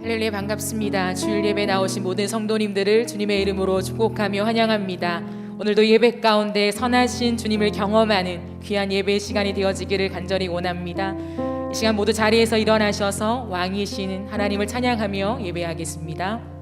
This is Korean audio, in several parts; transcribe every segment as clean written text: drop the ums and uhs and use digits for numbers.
할렐루야, 반갑습니다. 주일 예배 나오신 모든 성도님들을 주님의 이름으로 축복하며 환영합니다. 오늘도 예배 가운데 선하신 주님을 경험하는 귀한 예배 시간이 되어지기를 간절히 원합니다. 이 시간 모두 자리에서 일어나셔서 왕이신 하나님을 찬양하며 예배하겠습니다.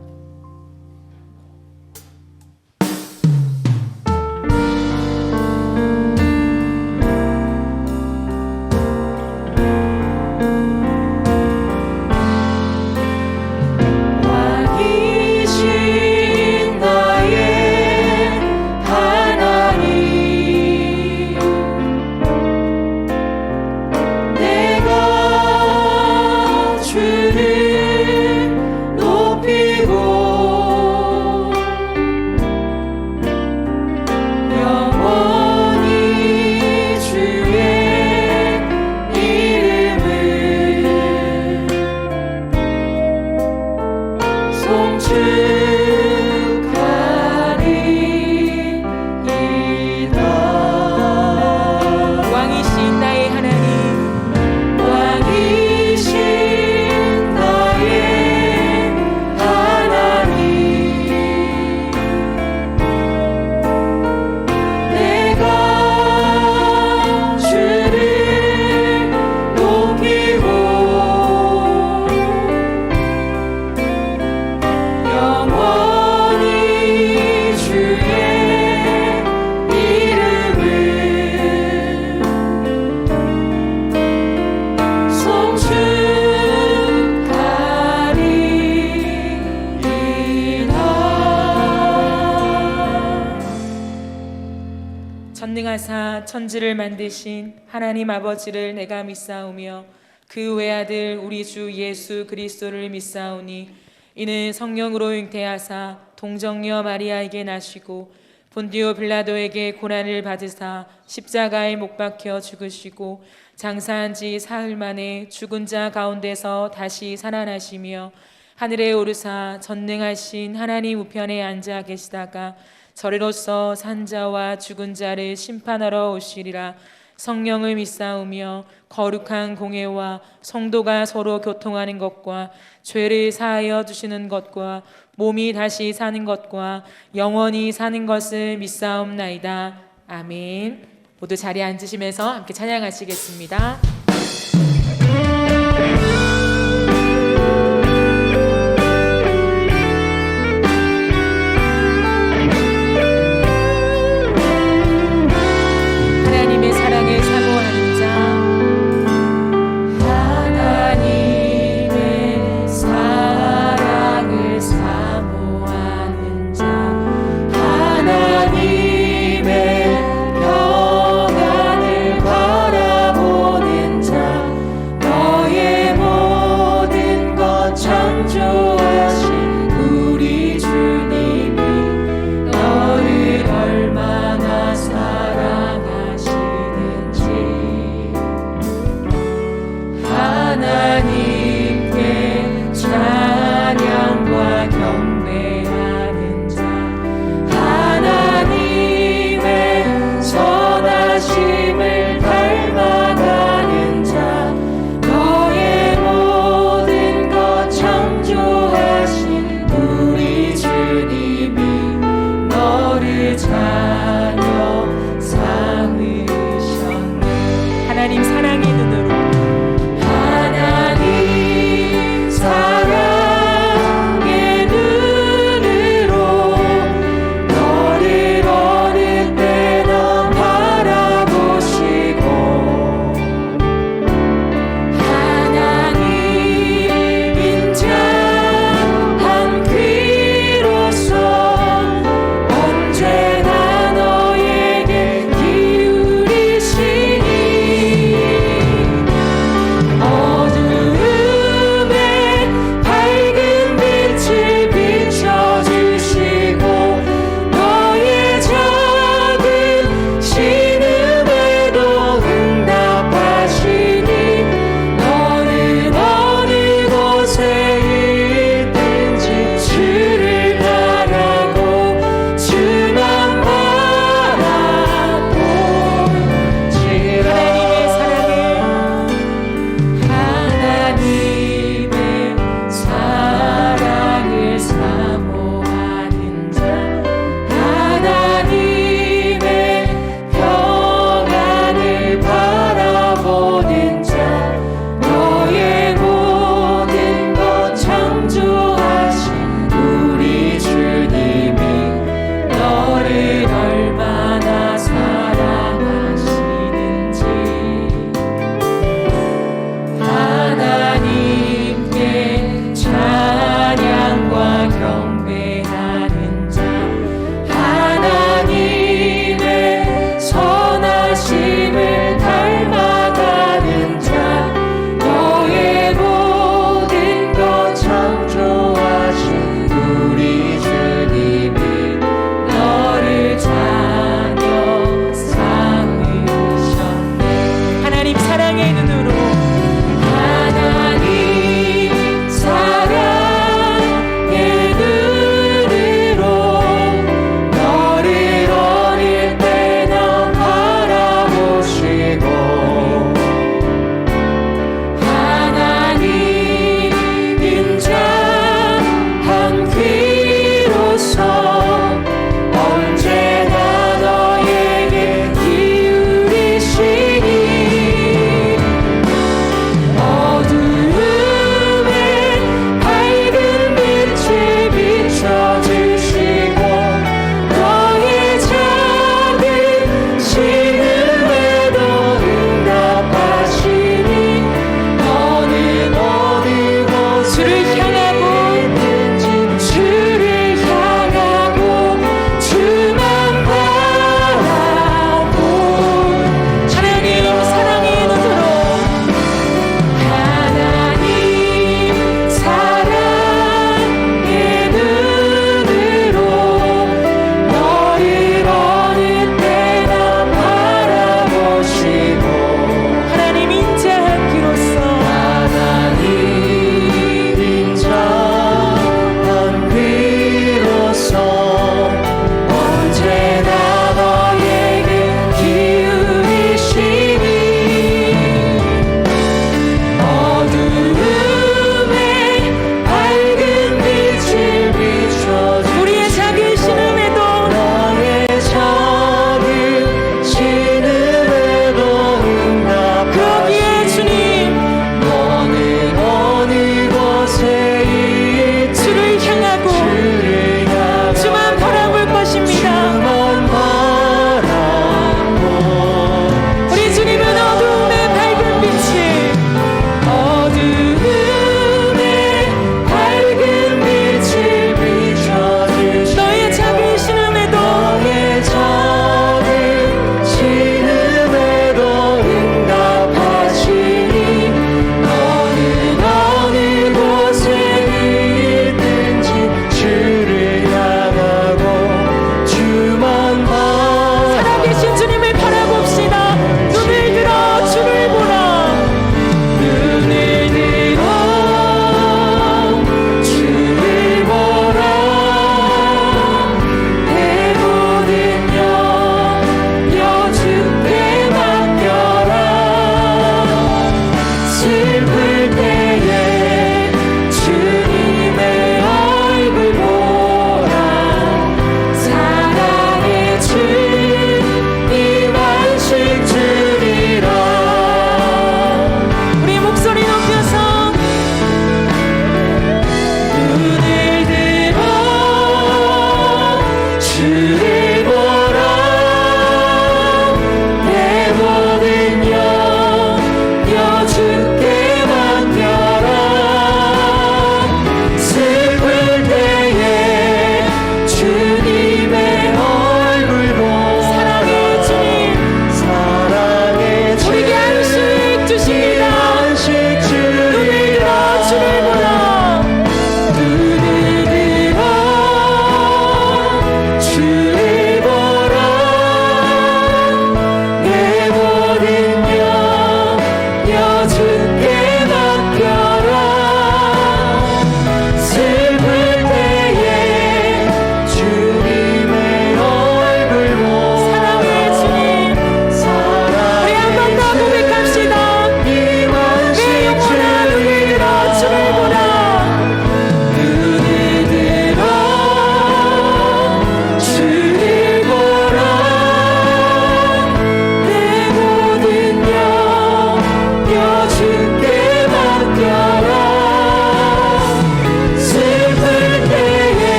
전능하사 천지를 만드신 하나님 아버지를 내가 믿사오며 그 외아들 우리 주 예수 그리스도를 믿사오니 이는 성령으로 잉태하사 동정녀 마리아에게 나시고 본디오 빌라도에게 고난을 받으사 십자가에 못 박혀 죽으시고 장사한 지 사흘 만에 죽은 자 가운데서 다시 살아나시며 하늘에 오르사 전능하신 하나님 우편에 앉아 계시다가 저리로서 산자와 죽은 자를 심판하러 오시리라. 성령을 믿사오며 거룩한 공회와 성도가 서로 교통하는 것과 죄를 사하여 주시는 것과 몸이 다시 사는 것과 영원히 사는 것을 믿사옵나이다. 아멘. 모두 자리에 앉으시면서 함께 찬양하시겠습니다. 하나님의 평안을 바라보는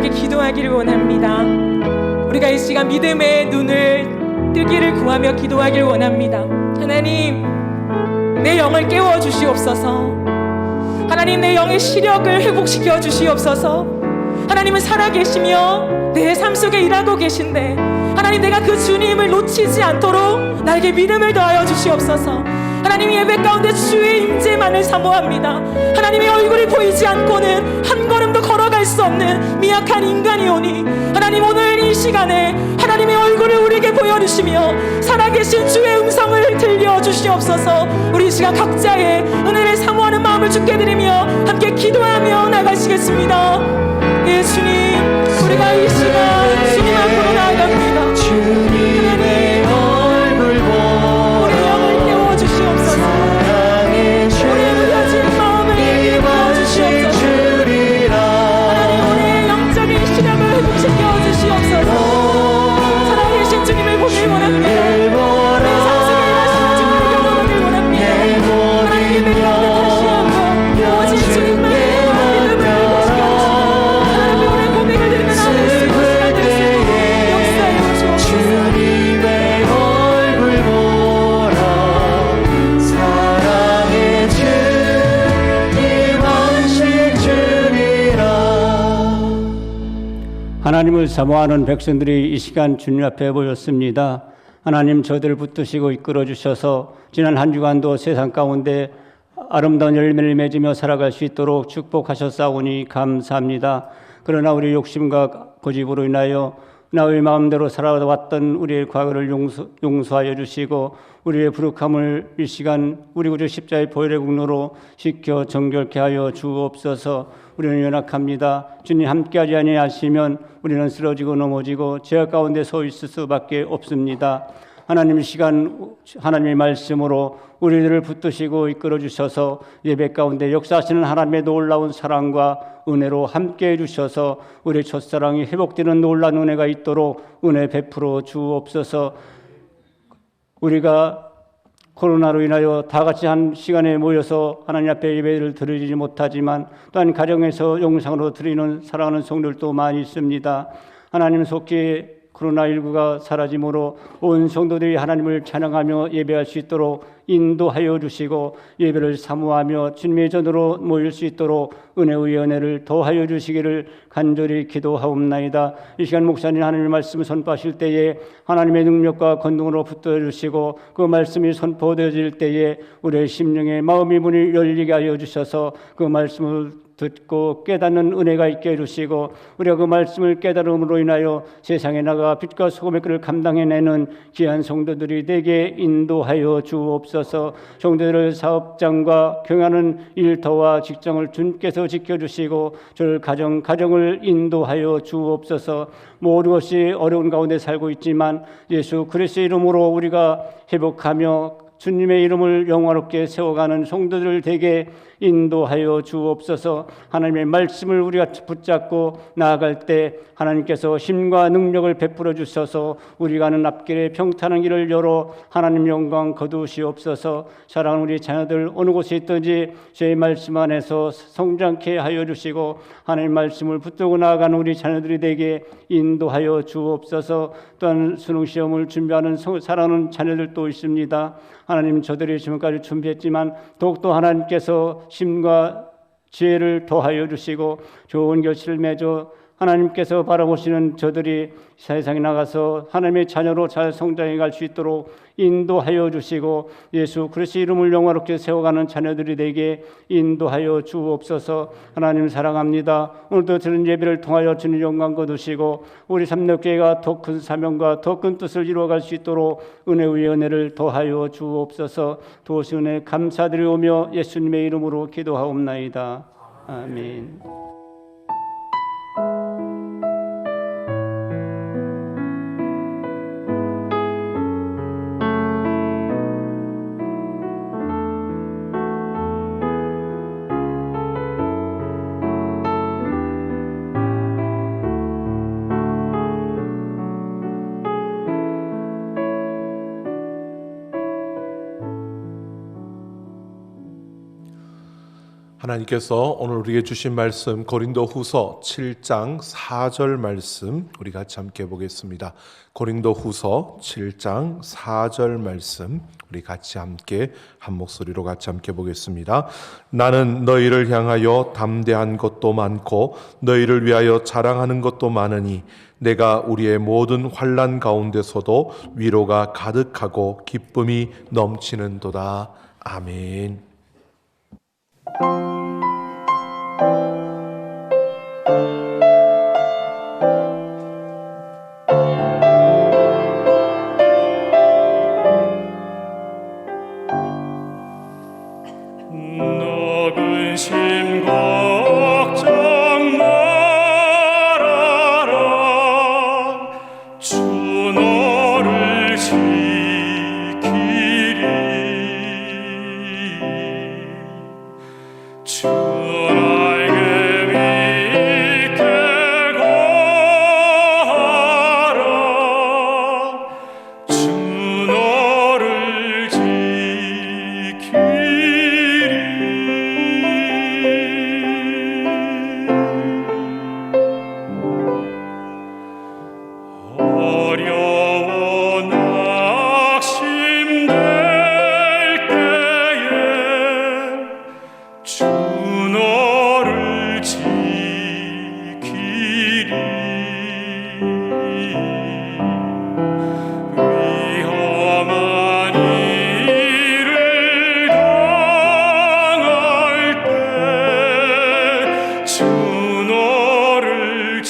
함께 기도하기를 원합니다. 우리가 이 시간 믿음의 눈을 뜨기를 구하며 기도하기를 원합니다. 하나님, 내 영을 깨워 주시옵소서. 하나님, 내 영의 시력을 회복시켜 주시옵소서. 하나님은 살아계시며 내 삶 속에 일하고 계신데, 하나님, 내가 그 주님을 놓치지 않도록 나에게 믿음을 더하여 주시옵소서. 하나님, 예배 가운데 주의 임재만을 사모합니다. 하나님의 얼굴이 보이지 않고는 한 걸음도 걸어갈 수 없는 미약한 인간이오니, 하나님, 오늘 이 시간에 하나님의 얼굴을 우리에게 보여주시며 살아계신 주의 음성을 들려주시옵소서. 우리 이 시간 각자의 은혜를 사모하는 마음을 주께 드리며 함께 기도하며 나가시겠습니다. 예, 주님, 우리가 이 시간 주님 앞으로 나아갑니다. 주님의 얼굴 보라. 우리 영을 깨워주시옵소서. 우리의 무뎌진 마음을 깨워주시옵소서. 하나님, 우리의 영적인 시력을 회복시켜 주시옵소서. 살아계신 주님을 보길 원합니다. 내 삶 속에 일하시는 주님을 경험하길 원합니다. 하나님, 예배 가운데 다시 한번 오직 주님만 믿음을 회복시켜 주시옵소서. 하나님, 우리의 고백을 들으며 나아갈 수 있는 시간 될 수 있도록 역사해 주시옵소서. 주님의 얼굴 보라. 사랑의 주님 하신 주리라. 하나님을 사모하는 백성들이 이 시간 주님 앞에 모였습니다. 하나님, 저들을 붙드시고 이끌어 주셔서 지난 한 주간도 세상 가운데 아름다운 열매를 맺으며 살아갈 수 있도록 축복하셨사오니 감사합니다. 그러나 우리 욕심과 고집으로 인하여 나의 마음대로 살아왔던 우리의 과거를 용서하여 주시고, 우리의 부룩함을 이 시간 우리 구주 십자의 보혈의 공로로 씻겨 정결케 하여 주옵소서. 우리는 연약합니다. 주님 함께하지 아니하시면 우리는 쓰러지고 넘어지고 죄악 가운데 서 있을 수밖에 없습니다. 하나님, 이 시간 하나님의 말씀으로 우리들을 붙드시고 이끌어 주셔서 예배 가운데 역사하시는 하나님의 놀라운 사랑과 은혜로 함께해 주셔서 우리 첫사랑이 회복되는 놀라운 은혜가 있도록 은혜 베풀어 주옵소서. 우리가 코로나로 인하여 다 같이 한 시간에 모여서 하나님 앞에 예배를 드리지 못하지만 또한 가정에서 영상으로 드리는 사랑하는 성도들도 많이 있습니다. 하나님, 속히 코로나19가 사라짐으로 온 성도들이 하나님을 찬양하며 예배할 수 있도록 인도하여 주시고, 예배를 사모하며 주님의 전으로 모일 수 있도록 은혜의 연회를 더하여 주시기를 간절히 기도하옵나이다. 이 시간 목사님 하나님의 말씀을 선포하실 때에 하나님의 능력과 권능으로 붙들어 주시고, 그 말씀이 선포되어질 때에 우리의 심령의 마음의 문이 열리게 하여 주셔서 그 말씀을 듣고 깨닫는 은혜가 있게 해주시고, 우리가 그 말씀을 깨달음으로 인하여 세상에 나가 빛과 소금의 끓을 감당해내는 귀한 성도들이 되게 인도하여 주옵소서. 성도들의 사업장과 경영하는 일터와 직장을 주님께서 지켜주시고 저를 가정을 인도하여 주옵소서. 모든 것이 어려운 가운데 살고 있지만 예수 그리스도의 이름으로 우리가 회복하며 주님의 이름을 영화롭게 세워가는 성도들 되게 인도하여 주옵소서. 하나님의 말씀을 우리가 붙잡고 나아갈 때 하나님께서 힘과 능력을 베풀어 주셔서 우리가 가는 앞길에 평탄한 길을 열어 하나님 영광 거두시옵소서. 사랑하는 우리 자녀들 어느 곳에 있든지 주의 말씀 안에서 성장케 하여 주시고, 하나님 말씀을 붙들고 나아가는 우리 자녀들이 되게 인도하여 주옵소서. 또한 수능시험을 준비하는 사랑하는 자녀들도 있습니다. 하나님, 저들이 지금까지 준비했지만 더욱더 하나님께서 힘과 지혜를 더하여 주시고 좋은 결실을 맺어 하나님께서 바라보시는 저들이 세상에 나가서 하나님의 자녀로 잘 성장해 갈 수 있도록 인도하여 주시고, 예수 그리스도의 이름을 영화롭게 세워가는 자녀들이 되게 인도하여 주옵소서. 하나님 사랑합니다. 오늘도 드린 예배를 통하여 주님 영광 거두시고 우리 삼력교회가 더 큰 사명과 더 큰 뜻을 이루어갈 수 있도록 은혜의 은혜를 더하여 주옵소서. 도우신 은혜 감사드리오며 예수님의 이름으로 기도하옵나이다. 아멘. 하나님께서 오늘 우리에게 주신 말씀 고린도후서 7장 4절 말씀 우리 같이 함께 보겠습니다. 고린도후서 7장 4절 말씀 우리 같이 함께 한 목소리로 같이 함께 보겠습니다. 나는 너희를 향하여 담대한 것도 많고 너희를 위하여 자랑하는 것도 많으니 내가 우리의 모든 환난 가운데서도 위로가 가득하고 기쁨이 넘치는도다. 아멘. 너근 심 걱정 말아라 주 너를 지키리 주 날개 밑에 거하라 주 너를 어려워 낙심될 때에 주 너를 지키리 위험한 일을 당할 때 주 너를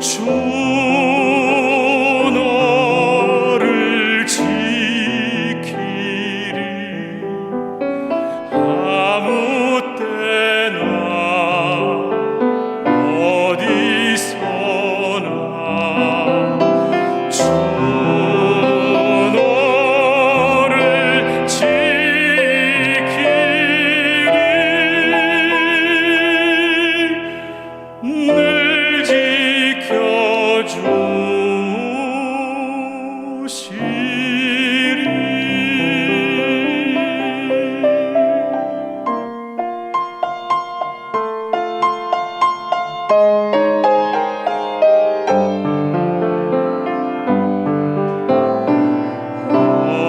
주 너를 지키리 아무 때나 어디서나 주 너를 지키리 늘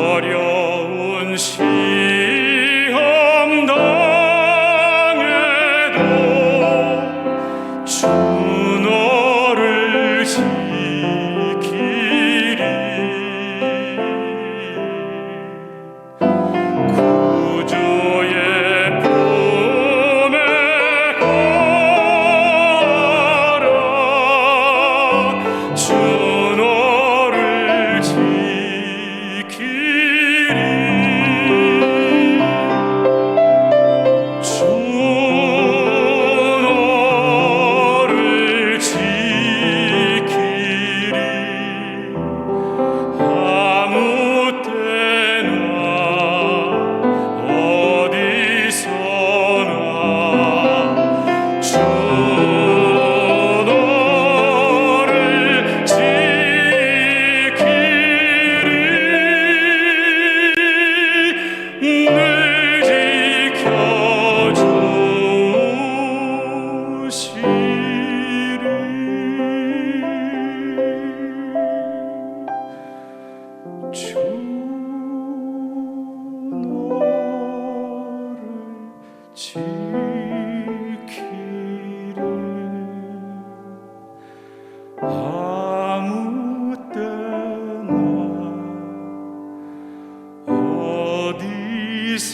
어려운 시험 당해도 주 너를 지키리 구주의 품에 거하라 주 너를 지키리 주 너를 지키리 아무 때나 어디서나 주 너를 지키리 늘 지켜주시리 주 너를 지키리 아무 때나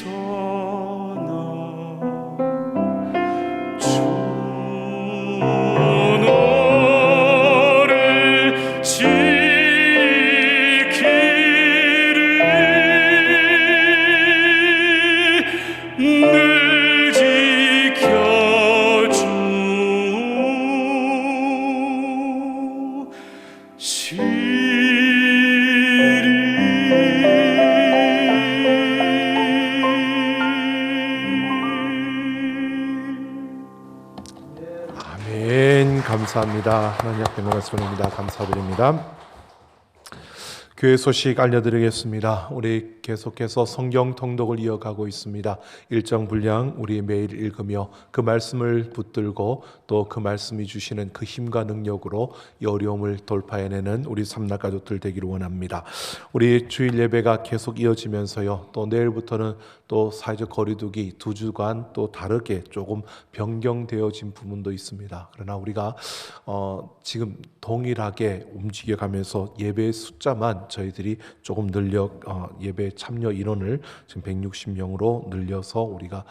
어디서나 주 너를 지키리 늘 아멘. 감사합니다. 하나님 앞에 말씀입니다. 감사드립니다. 교회 소식 알려드리겠습니다. 우리 계속해서 성경 통독을 이어가고 있습니다. 일정 분량 우리 매일 읽으며 그 말씀을 붙들고 또 그 말씀이 주시는 그 힘과 능력으로 이 어려움을 돌파해내는 우리 삼날 가족들 되기를 원합니다. 우리 주일 예배가 계속 이어지면서요. 또 내일부터는 또 사회적 거리두기 2주간 또 다르게 조금 변경되어진 부분도 있습니다. 그러나 우리가 지금 동일하게 움직여가면서 예배의 숫자만 저희들이 조금 늘려 예배 참여 인원을 지금 160명으로 늘려서 우리가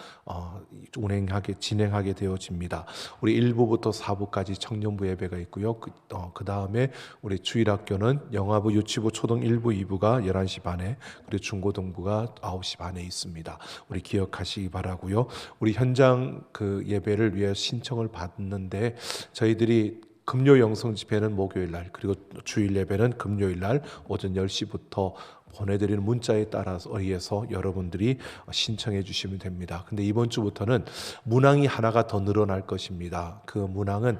진행하게 되어집니다. 우리 1부부터 4부까지 청년부 예배가 있고요. 그 다음에 우리 주일학교는 영아부, 유치부, 초등 1부, 2부가 11시 반에 그리고 중고등부가 9시 반에 있습니다. 우리 기억하시기 바라고요. 우리 현장 그 예배를 위해 신청을 받는데 저희들이 금요 영성 집회는 목요일 날 그리고 주일 예배는 금요일 날 오전 10시부터 보내드리는 문자에 따라서 의해서 여러분들이 신청해 주시면 됩니다. 근데 이번 주부터는 문항이 하나가 더 늘어날 것입니다. 그 문항은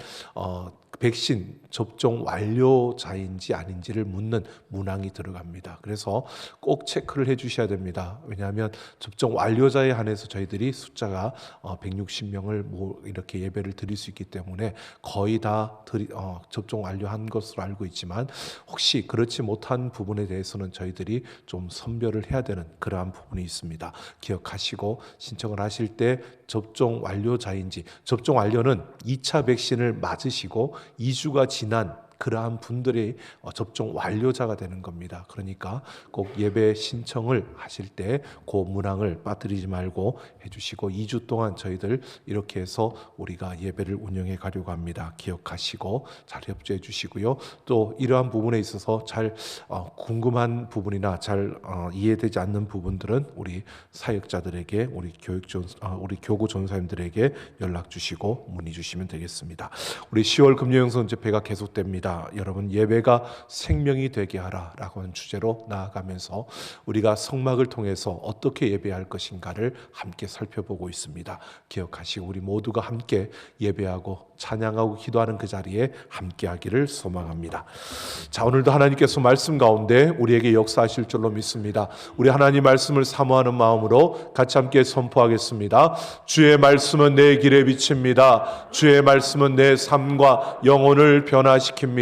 백신 접종 완료자인지 아닌지를 묻는 문항이 들어갑니다. 그래서 꼭 체크를 해 주셔야 됩니다. 왜냐하면 접종 완료자에 한해서 저희들이 숫자가 160명을 이렇게 예배를 드릴 수 있기 때문에 거의 다 접종 완료한 것으로 알고 있지만 혹시 그렇지 못한 부분에 대해서는 저희들이 좀 선별을 해야 되는 그러한 부분이 있습니다. 기억하시고 신청을 하실 때 접종 완료자인지, 접종 완료는 2차 백신을 맞으시고 2주가 지난 그러한 분들이 접종 완료자가 되는 겁니다. 그러니까 꼭 예배 신청을 하실 때 그 문항을 빠뜨리지 말고 해주시고 2주 동안 저희들 이렇게 해서 우리가 예배를 운영해 가려고 합니다. 기억하시고 잘 협조해 주시고요. 또 이러한 부분에 있어서 잘 궁금한 부분이나 잘 이해되지 않는 부분들은 우리 사역자들에게 우리 교구 전사님들에게 연락 주시고 문의 주시면 되겠습니다. 우리 10월 금요영성 집회가 계속됩니다. 여러분 예배가 생명이 되게 하라라고 하는 주제로 나아가면서 우리가 성막을 통해서 어떻게 예배할 것인가를 함께 살펴보고 있습니다. 기억하시고 우리 모두가 함께 예배하고 찬양하고 기도하는 그 자리에 함께 하기를 소망합니다. 자, 오늘도 하나님께서 말씀 가운데 우리에게 역사하실 줄로 믿습니다. 우리 하나님 말씀을 사모하는 마음으로 같이 함께 선포하겠습니다. 주의 말씀은 내 길에 비칩니다. 주의 말씀은 내 삶과 영혼을 변화시킵니다.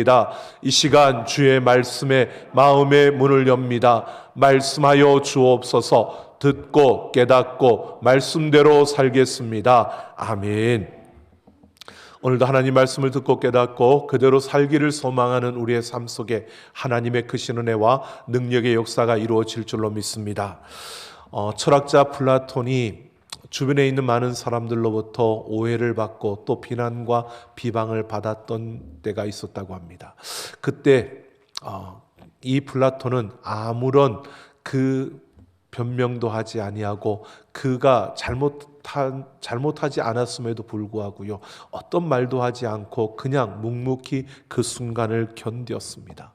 이 시간 주의 말씀에 마음의 문을 엽니다. 말씀하여 주옵소서. 듣고 깨닫고 말씀대로 살겠습니다. 아멘. 오늘도 하나님 말씀을 듣고 깨닫고 그대로 살기를 소망하는 우리의 삶 속에 하나님의 크신 은혜와 능력의 역사가 이루어질 줄로 믿습니다. 철학자 플라톤이 주변에 있는 많은 사람들로부터 오해를 받고 또 비난과 비방을 받았던 때가 있었다고 합니다. 그때 이 플라톤은 아무런 그 변명도 하지 아니하고 그가 잘못하지 않았음에도 불구하고요, 어떤 말도 하지 않고 그냥 묵묵히 그 순간을 견뎠습니다.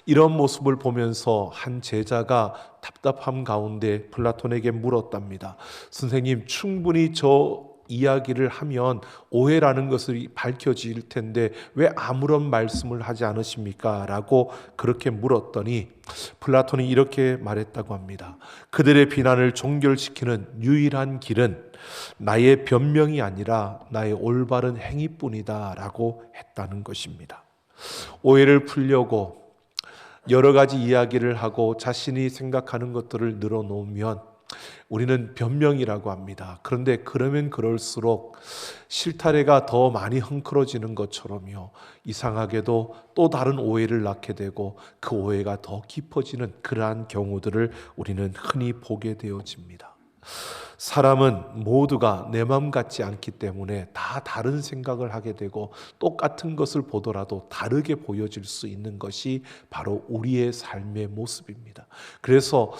이런 모습을 보면서 한 제자가 답답함 가운데 플라톤에게 물었답니다. 선생님, 충분히 저 이야기를 하면 오해라는 것이 밝혀질 텐데 왜 아무런 말씀을 하지 않으십니까? 라고 그렇게 물었더니 플라톤이 이렇게 말했다고 합니다. 그들의 비난을 종결시키는 유일한 길은 나의 변명이 아니라 나의 올바른 행위뿐이다 라고 했다는 것입니다. 오해를 풀려고 여러 가지 이야기를 하고 자신이 생각하는 것들을 늘어놓으면 우리는 변명이라고 합니다. 그런데 그러면 그럴수록 실타래가 더 많이 헝클어지는 것처럼요, 이상하게도 또 다른 오해를 낳게 되고 그 오해가 더 깊어지는 그러한 경우들을 우리는 흔히 보게 되어집니다. 사람은 모두가 내 마음 같지 않기 때문에 다 다른 생각을 하게 되고 똑같은 것을 보더라도 다르게 보여질 수 있는 것이 바로 우리의 삶의 모습입니다. 그래서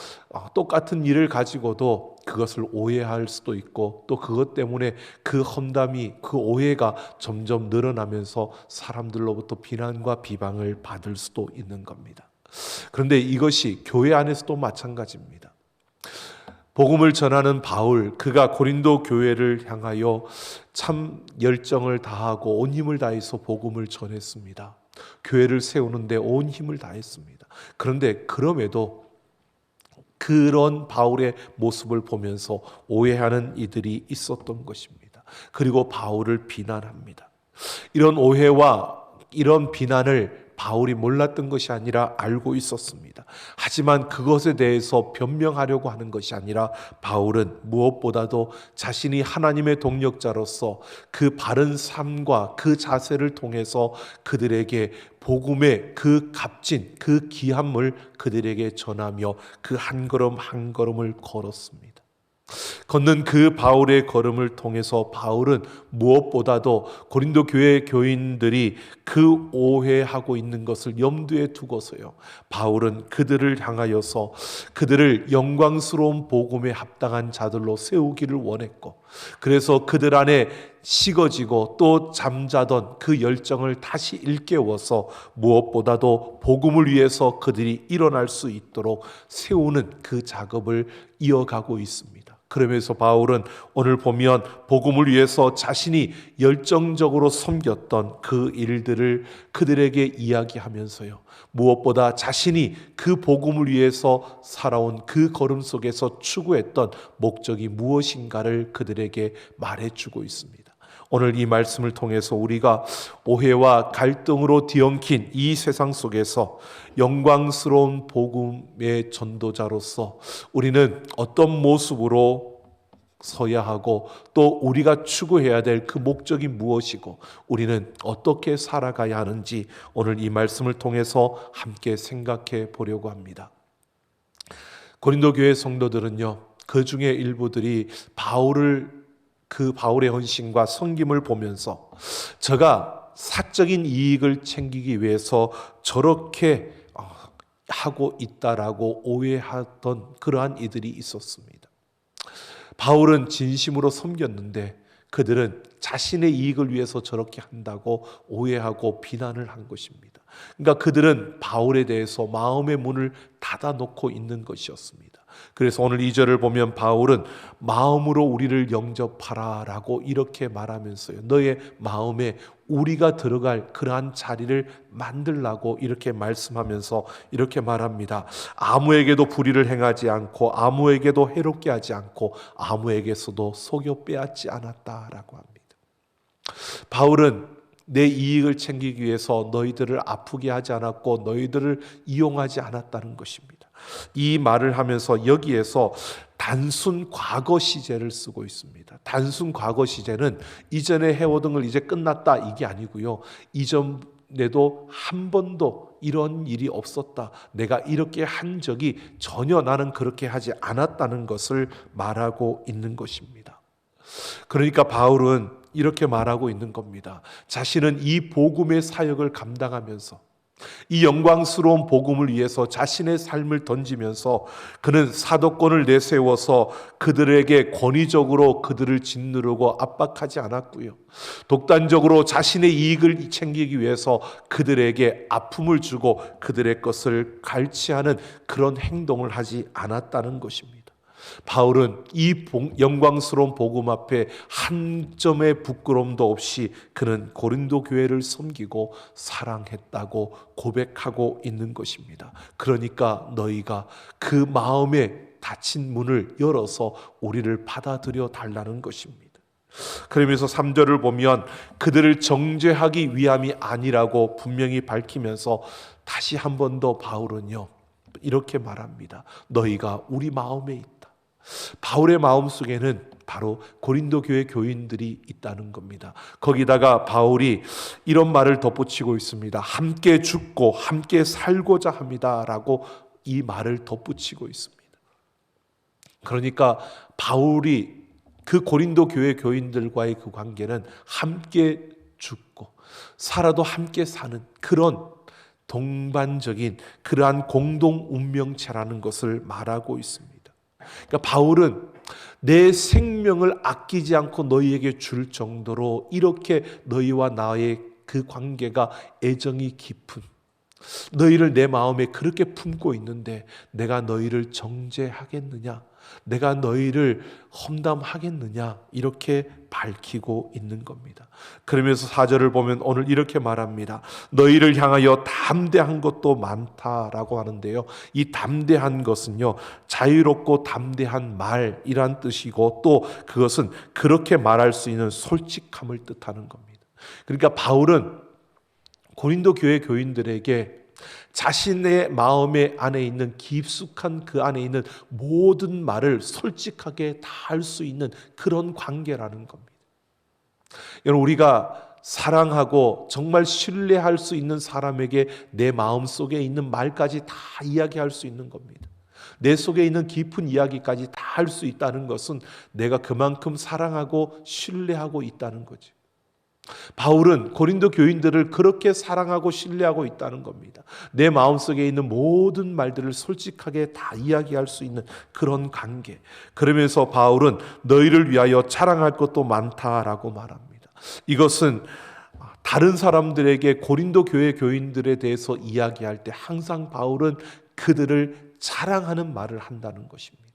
똑같은 일을 가지고도 그것을 오해할 수도 있고 또 그것 때문에 그 험담이, 그 오해가 점점 늘어나면서 사람들로부터 비난과 비방을 받을 수도 있는 겁니다. 그런데 이것이 교회 안에서도 마찬가지입니다. 복음을 전하는 바울, 그가 고린도 교회를 향하여 참 열정을 다하고 온 힘을 다해서 복음을 전했습니다. 교회를 세우는데 온 힘을 다했습니다. 그런데 그럼에도 그런 바울의 모습을 보면서 오해하는 이들이 있었던 것입니다. 그리고 바울을 비난합니다. 이런 오해와 이런 비난을 바울이 몰랐던 것이 아니라 알고 있었습니다. 하지만 그것에 대해서 변명하려고 하는 것이 아니라 바울은 무엇보다도 자신이 하나님의 동력자로서 그 바른 삶과 그 자세를 통해서 그들에게 복음의 그 값진 그 귀함을 그들에게 전하며 그 한 걸음 한 걸음을 걸었습니다. 걷는 그 바울의 걸음을 통해서 바울은 무엇보다도 고린도 교회 교인들이 그 오해하고 있는 것을 염두에 두고서요, 바울은 그들을 향하여서 그들을 영광스러운 복음에 합당한 자들로 세우기를 원했고, 그래서 그들 안에 식어지고 또 잠자던 그 열정을 다시 일깨워서 무엇보다도 복음을 위해서 그들이 일어날 수 있도록 세우는 그 작업을 이어가고 있습니다. 그러면서 바울은 오늘 보면 복음을 위해서 자신이 열정적으로 섬겼던 그 일들을 그들에게 이야기하면서요, 무엇보다 자신이 그 복음을 위해서 살아온 그 걸음 속에서 추구했던 목적이 무엇인가를 그들에게 말해주고 있습니다. 오늘 이 말씀을 통해서 우리가 오해와 갈등으로 뒤엉킨 이 세상 속에서 영광스러운 복음의 전도자로서 우리는 어떤 모습으로 서야 하고, 또 우리가 추구해야 될 그 목적이 무엇이고 우리는 어떻게 살아가야 하는지 오늘 이 말씀을 통해서 함께 생각해 보려고 합니다. 고린도 교회 성도들은요, 그 중에 일부들이 그 바울의 헌신과 섬김을 보면서 저가 사적인 이익을 챙기기 위해서 저렇게 하고 있다라고 오해하던 그러한 이들이 있었습니다. 바울은 진심으로 섬겼는데 그들은 자신의 이익을 위해서 저렇게 한다고 오해하고 비난을 한 것입니다. 그러니까 그들은 바울에 대해서 마음의 문을 닫아놓고 있는 것이었습니다. 그래서 오늘 2절을 보면 바울은 마음으로 우리를 영접하라 라고 이렇게 말하면서요, 너의 마음에 우리가 들어갈 그러한 자리를 만들라고 이렇게 말씀하면서 이렇게 말합니다. 아무에게도 불의를 행하지 않고 아무에게도 해롭게 하지 않고 아무에게서도 속여 빼앗지 않았다라고 합니다. 바울은 내 이익을 챙기기 위해서 너희들을 아프게 하지 않았고 너희들을 이용하지 않았다는 것입니다. 이 말을 하면서 여기에서 단순 과거 시제를 쓰고 있습니다. 단순 과거 시제는 이전에 해오던 걸 이제 끝났다 이게 아니고요, 이전에도 한 번도 이런 일이 없었다, 내가 이렇게 한 적이 전혀 나는 그렇게 하지 않았다는 것을 말하고 있는 것입니다. 그러니까 바울은 이렇게 말하고 있는 겁니다. 자신은 이 복음의 사역을 감당하면서 이 영광스러운 복음을 위해서 자신의 삶을 던지면서 그는 사도권을 내세워서 그들에게 권위적으로 그들을 짓누르고 압박하지 않았고요, 독단적으로 자신의 이익을 챙기기 위해서 그들에게 아픔을 주고 그들의 것을 갈취하는 그런 행동을 하지 않았다는 것입니다. 바울은 이 영광스러운 복음 앞에 한 점의 부끄러움도 없이 그는 고린도 교회를 섬기고 사랑했다고 고백하고 있는 것입니다. 그러니까 너희가 그 마음에 닫힌 문을 열어서 우리를 받아들여 달라는 것입니다. 그러면서 3절을 보면 그들을 정죄하기 위함이 아니라고 분명히 밝히면서 다시 한 번 더 바울은요, 이렇게 말합니다. 너희가 우리 마음에 있다. 바울의 마음속에는 바로 고린도 교회 교인들이 있다는 겁니다. 거기다가 바울이 이런 말을 덧붙이고 있습니다. 함께 죽고 함께 살고자 합니다라고 이 말을 덧붙이고 있습니다. 그러니까 바울이 그 고린도 교회 교인들과의 그 관계는 함께 죽고 살아도 함께 사는 그런 동반적인 그러한 공동 운명체라는 것을 말하고 있습니다. 그러니까 바울은 내 생명을 아끼지 않고 너희에게 줄 정도로 이렇게 너희와 나의 그 관계가 애정이 깊은, 너희를 내 마음에 그렇게 품고 있는데 내가 너희를 정죄하겠느냐? 내가 너희를 험담하겠느냐 이렇게 밝히고 있는 겁니다. 그러면서 4절을 보면 오늘 이렇게 말합니다. 너희를 향하여 담대한 것도 많다라고 하는데요. 이 담대한 것은요, 자유롭고 담대한 말이란 뜻이고, 또 그것은 그렇게 말할 수 있는 솔직함을 뜻하는 겁니다. 그러니까 바울은 고린도 교회 교인들에게 자신의 마음의 안에 있는 깊숙한 그 안에 있는 모든 말을 솔직하게 다 할 수 있는 그런 관계라는 겁니다. 여러분, 우리가 사랑하고 정말 신뢰할 수 있는 사람에게 내 마음속에 있는 말까지 다 이야기할 수 있는 겁니다. 내 속에 있는 깊은 이야기까지 다 할 수 있다는 것은 내가 그만큼 사랑하고 신뢰하고 있다는 거죠. 바울은 고린도 교인들을 그렇게 사랑하고 신뢰하고 있다는 겁니다. 내 마음속에 있는 모든 말들을 솔직하게 다 이야기할 수 있는 그런 관계. 그러면서 바울은 너희를 위하여 자랑할 것도 많다라고 말합니다. 이것은 다른 사람들에게 고린도 교회 교인들에 대해서 이야기할 때 항상 바울은 그들을 자랑하는 말을 한다는 것입니다.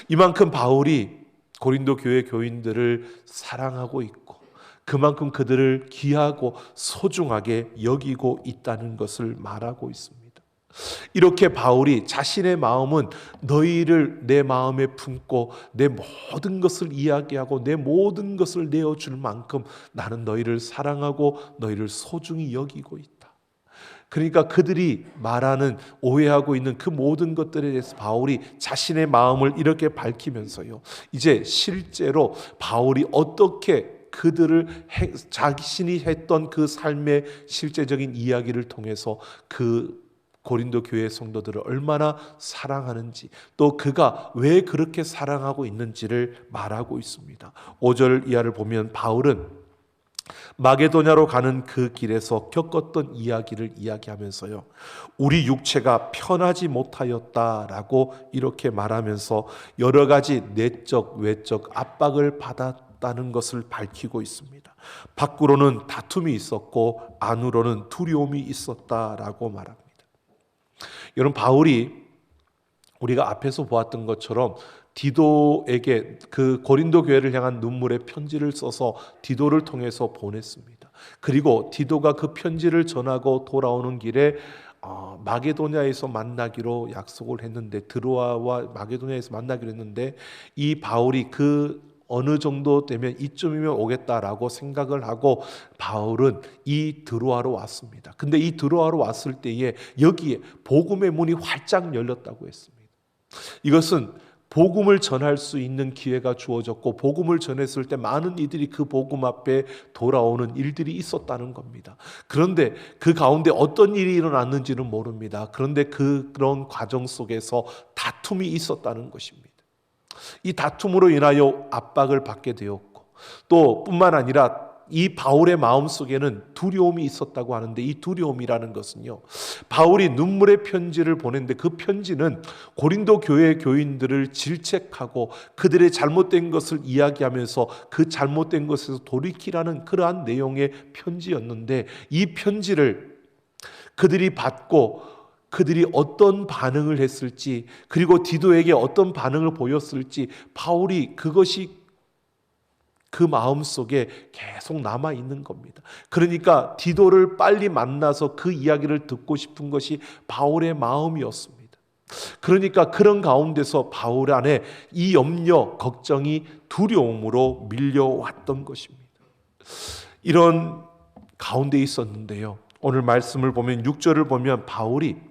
이만큼 바울이 고린도 교회 교인들을 사랑하고 있고 그만큼 그들을 귀하고 소중하게 여기고 있다는 것을 말하고 있습니다. 이렇게 바울이 자신의 마음은 너희를 내 마음에 품고 내 모든 것을 이야기하고 내 모든 것을 내어줄 만큼 나는 너희를 사랑하고 너희를 소중히 여기고 있다. 그러니까 그들이 말하는 오해하고 있는 그 모든 것들에 대해서 바울이 자신의 마음을 이렇게 밝히면서요, 이제 실제로 바울이 어떻게 그들을 자신이 했던 그 삶의 실제적인 이야기를 통해서 그 고린도 교회 성도들을 얼마나 사랑하는지, 또 그가 왜 그렇게 사랑하고 있는지를 말하고 있습니다. 5절 이하를 보면 바울은 마게도냐로 가는 그 길에서 겪었던 이야기를 이야기하면서요, 우리 육체가 편하지 못하였다라고 이렇게 말하면서 여러 가지 내적 외적 압박을 받았다는 것을 밝히고 있습니다. 밖으로는 다툼이 있었고 안으로는 두려움이 있었다라고 말합니다. 여러분, 바울이 우리가 앞에서 보았던 것처럼 디도에게 그 고린도 교회를 향한 눈물의 편지를 써서 디도를 통해서 보냈습니다. 그리고 디도가 그 편지를 전하고 돌아오는 길에 마게도냐에서 만나기로 약속을 했는데, 드로아와 마게도냐에서 만나기로 했는데, 이 바울이 그 어느 정도 되면 이쯤이면 오겠다라고 생각을 하고 바울은 이 드로아로 왔습니다. 근데 이 드로아로 왔을 때에 여기에 복음의 문이 활짝 열렸다고 했습니다. 이것은 복음을 전할 수 있는 기회가 주어졌고 복음을 전했을 때 많은 이들이 그 복음 앞에 돌아오는 일들이 있었다는 겁니다. 그런데 그 가운데 어떤 일이 일어났는지는 모릅니다. 그런데 그런 과정 속에서 다툼이 있었다는 것입니다. 이 다툼으로 인하여 압박을 받게 되었고, 또 뿐만 아니라 이 바울의 마음속에는 두려움이 있었다고 하는데, 이 두려움이라는 것은요, 바울이 눈물의 편지를 보냈는데 그 편지는 고린도 교회 교인들을 질책하고 그들의 잘못된 것을 이야기하면서 그 잘못된 것에서 돌이키라는 그러한 내용의 편지였는데, 이 편지를 그들이 받고 그들이 어떤 반응을 했을지, 그리고 디도에게 어떤 반응을 보였을지 바울이 그것이 그 마음속에 계속 남아있는 겁니다. 그러니까 디도를 빨리 만나서 그 이야기를 듣고 싶은 것이 바울의 마음이었습니다. 그러니까 그런 가운데서 바울 안에 이 염려, 걱정이 두려움으로 밀려왔던 것입니다. 이런 가운데 있었는데요, 오늘 말씀을 보면 6절을 보면 바울이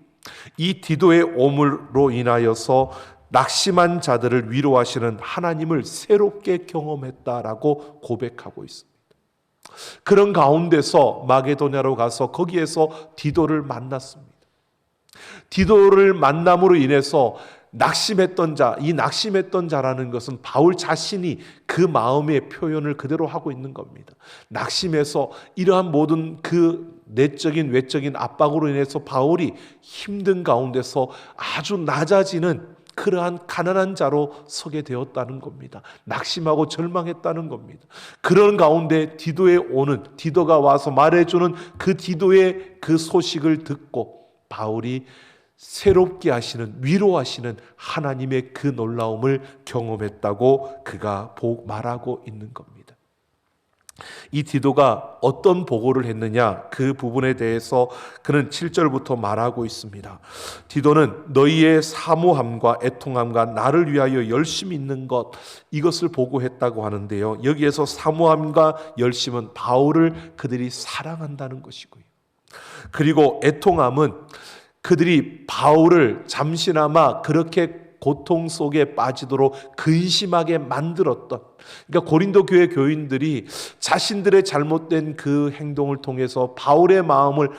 이 디도의 오물로 인하여서 낙심한 자들을 위로하시는 하나님을 새롭게 경험했다라고 고백하고 있습니다. 그런 가운데서 마게도냐로 가서 거기에서 디도를 만났습니다. 디도를 만남으로 인해서 낙심했던 자, 이 낙심했던 자라는 것은 바울 자신이 그 마음의 표현을 그대로 하고 있는 겁니다. 낙심해서 이러한 모든 그 내적인 외적인 압박으로 인해서 바울이 힘든 가운데서 아주 낮아지는 그러한 가난한 자로 서게 되었다는 겁니다. 낙심하고 절망했다는 겁니다. 그런 가운데 디도가 와서 말해주는 그 디도의 그 소식을 듣고 바울이 새롭게 하시는, 위로하시는 하나님의 그 놀라움을 경험했다고 그가 말하고 있는 겁니다. 이 디도가 어떤 보고를 했느냐, 그 부분에 대해서 그는 7절부터 말하고 있습니다. 디도는 너희의 사모함과 애통함과 나를 위하여 열심히 있는 것, 이것을 보고했다고 하는데요, 여기에서 사모함과 열심은 바울을 그들이 사랑한다는 것이고요, 그리고 애통함은 그들이 바울을 잠시나마 그렇게 고통 속에 빠지도록 근심하게 만들었던, 그러니까 고린도 교회 교인들이 자신들의 잘못된 그 행동을 통해서 바울의 마음을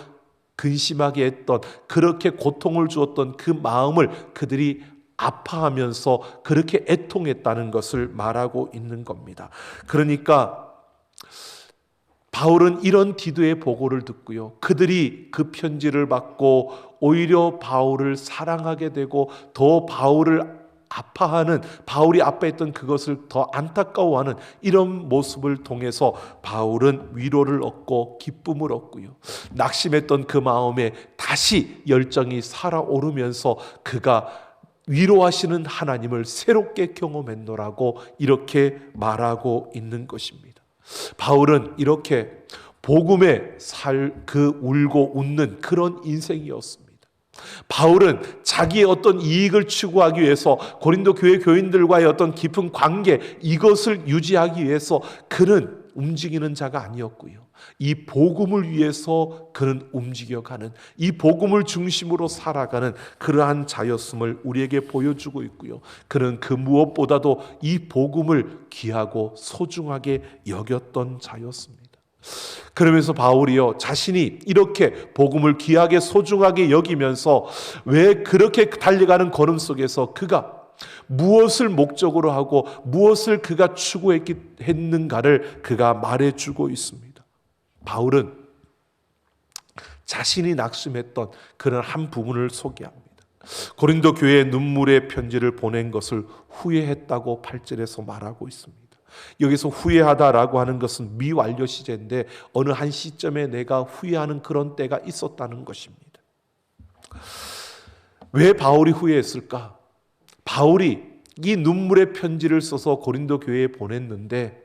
근심하게 했던, 그렇게 고통을 주었던 그 마음을 그들이 아파하면서 그렇게 애통했다는 것을 말하고 있는 겁니다. 그러니까 바울은 이런 디도의 보고를 듣고요, 그들이 그 편지를 받고 오히려 바울을 사랑하게 되고 더 바울을 아파하는, 바울이 아파했던 그것을 더 안타까워하는 이런 모습을 통해서 바울은 위로를 얻고 기쁨을 얻고요, 낙심했던 그 마음에 다시 열정이 살아오르면서 그가 위로하시는 하나님을 새롭게 경험했노라고 이렇게 말하고 있는 것입니다. 바울은 이렇게 복음에 그 울고 웃는 그런 인생이었습니다. 바울은 자기의 어떤 이익을 추구하기 위해서, 고린도 교회 교인들과의 어떤 깊은 관계, 이것을 유지하기 위해서 그는 움직이는 자가 아니었고요, 이 복음을 위해서 그는 움직여가는, 이 복음을 중심으로 살아가는 그러한 자였음을 우리에게 보여주고 있고요, 그는 그 무엇보다도 이 복음을 귀하고 소중하게 여겼던 자였습니다. 그러면서 바울이요, 자신이 이렇게 복음을 귀하게 소중하게 여기면서 왜 그렇게 달려가는 걸음 속에서 그가 무엇을 목적으로 하고 무엇을 그가 추구했는가를 그가 말해주고 있습니다. 바울은 자신이 낙심했던 그런 한 부분을 소개합니다. 고린도 교회에 눈물의 편지를 보낸 것을 후회했다고 8절에서 말하고 있습니다. 여기서 후회하다라고 하는 것은 미완료 시제인데, 어느 한 시점에 내가 후회하는 그런 때가 있었다는 것입니다. 왜 바울이 후회했을까? 바울이 이 눈물의 편지를 써서 고린도 교회에 보냈는데,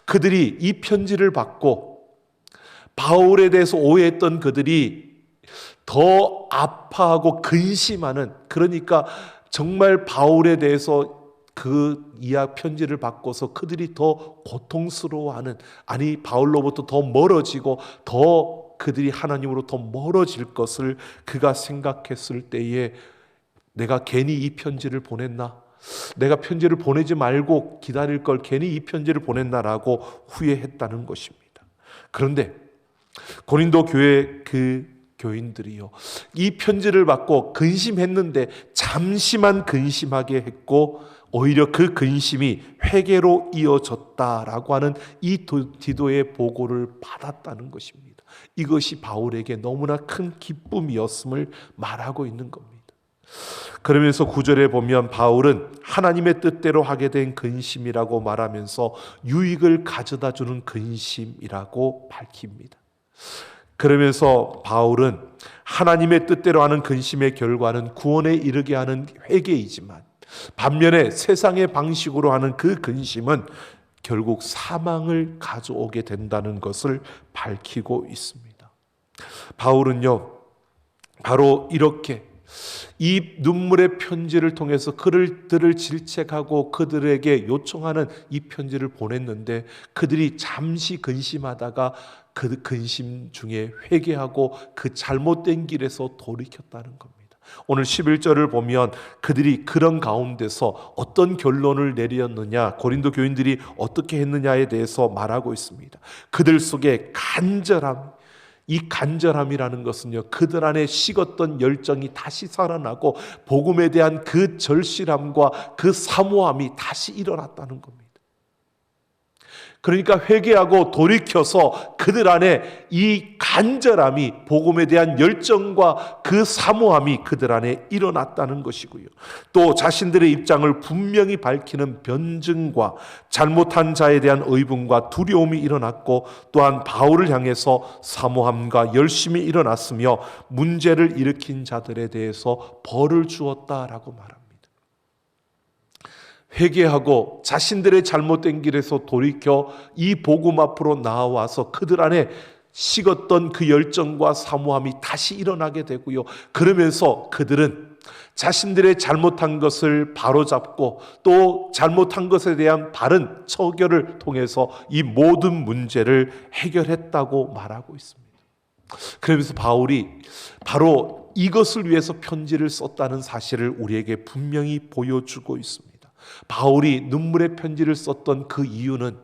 그들이 이 편지를 받고 바울에 대해서 오해했던 그들이 더 아파하고 근심하는, 그러니까 정말 바울에 대해서 그 이야 편지를 받고서 그들이 더 고통스러워하는, 아니 바울로부터 더 멀어지고 더 그들이 하나님으로 더 멀어질 것을 그가 생각했을 때에, 내가 괜히 이 편지를 보냈나? 내가 편지를 보내지 말고 기다릴 걸 괜히 이 편지를 보냈나라고 후회했다는 것입니다. 그런데 고린도 교회 그 교인들이요, 이 편지를 받고 근심했는데 잠시만 근심하게 했고 오히려 그 근심이 회개로 이어졌다라고 하는 이 디도의 보고를 받았다는 것입니다. 이것이 바울에게 너무나 큰 기쁨이었음을 말하고 있는 겁니다. 그러면서 9절에 보면 바울은 하나님의 뜻대로 하게 된 근심이라고 말하면서 유익을 가져다 주는 근심이라고 밝힙니다. 그러면서 바울은 하나님의 뜻대로 하는 근심의 결과는 구원에 이르게 하는 회개이지만, 반면에 세상의 방식으로 하는 그 근심은 결국 사망을 가져오게 된다는 것을 밝히고 있습니다. 바울은요, 바로 이렇게 이 눈물의 편지를 통해서 그들을 질책하고 그들에게 요청하는 이 편지를 보냈는데, 그들이 잠시 근심하다가 그 근심 중에 회개하고 그 잘못된 길에서 돌이켰다는 겁니다. 오늘 11절을 보면 그들이 그런 가운데서 어떤 결론을 내렸느냐, 고린도 교인들이 어떻게 했느냐에 대해서 말하고 있습니다. 그들 속에 간절함, 이 간절함이라는 것은요, 그들 안에 식었던 열정이 다시 살아나고 복음에 대한 그 절실함과 그 사모함이 다시 일어났다는 겁니다. 그러니까 회개하고 돌이켜서 그들 안에 이 간절함이, 복음에 대한 열정과 그 사모함이 그들 안에 일어났다는 것이고요. 또 자신들의 입장을 분명히 밝히는 변증과 잘못한 자에 대한 의분과 두려움이 일어났고, 또한 바울을 향해서 사모함과 열심이 일어났으며 문제를 일으킨 자들에 대해서 벌을 주었다라고 말합니다. 회개하고 자신들의 잘못된 길에서 돌이켜 이 복음 앞으로 나와서 그들 안에 식었던 그 열정과 사모함이 다시 일어나게 되고요. 그러면서 그들은 자신들의 잘못한 것을 바로잡고 또 잘못한 것에 대한 바른 처결을 통해서 이 모든 문제를 해결했다고 말하고 있습니다. 그러면서 바울이 바로 이것을 위해서 편지를 썼다는 사실을 우리에게 분명히 보여주고 있습니다. 바울이 눈물의 편지를 썼던 그 이유는,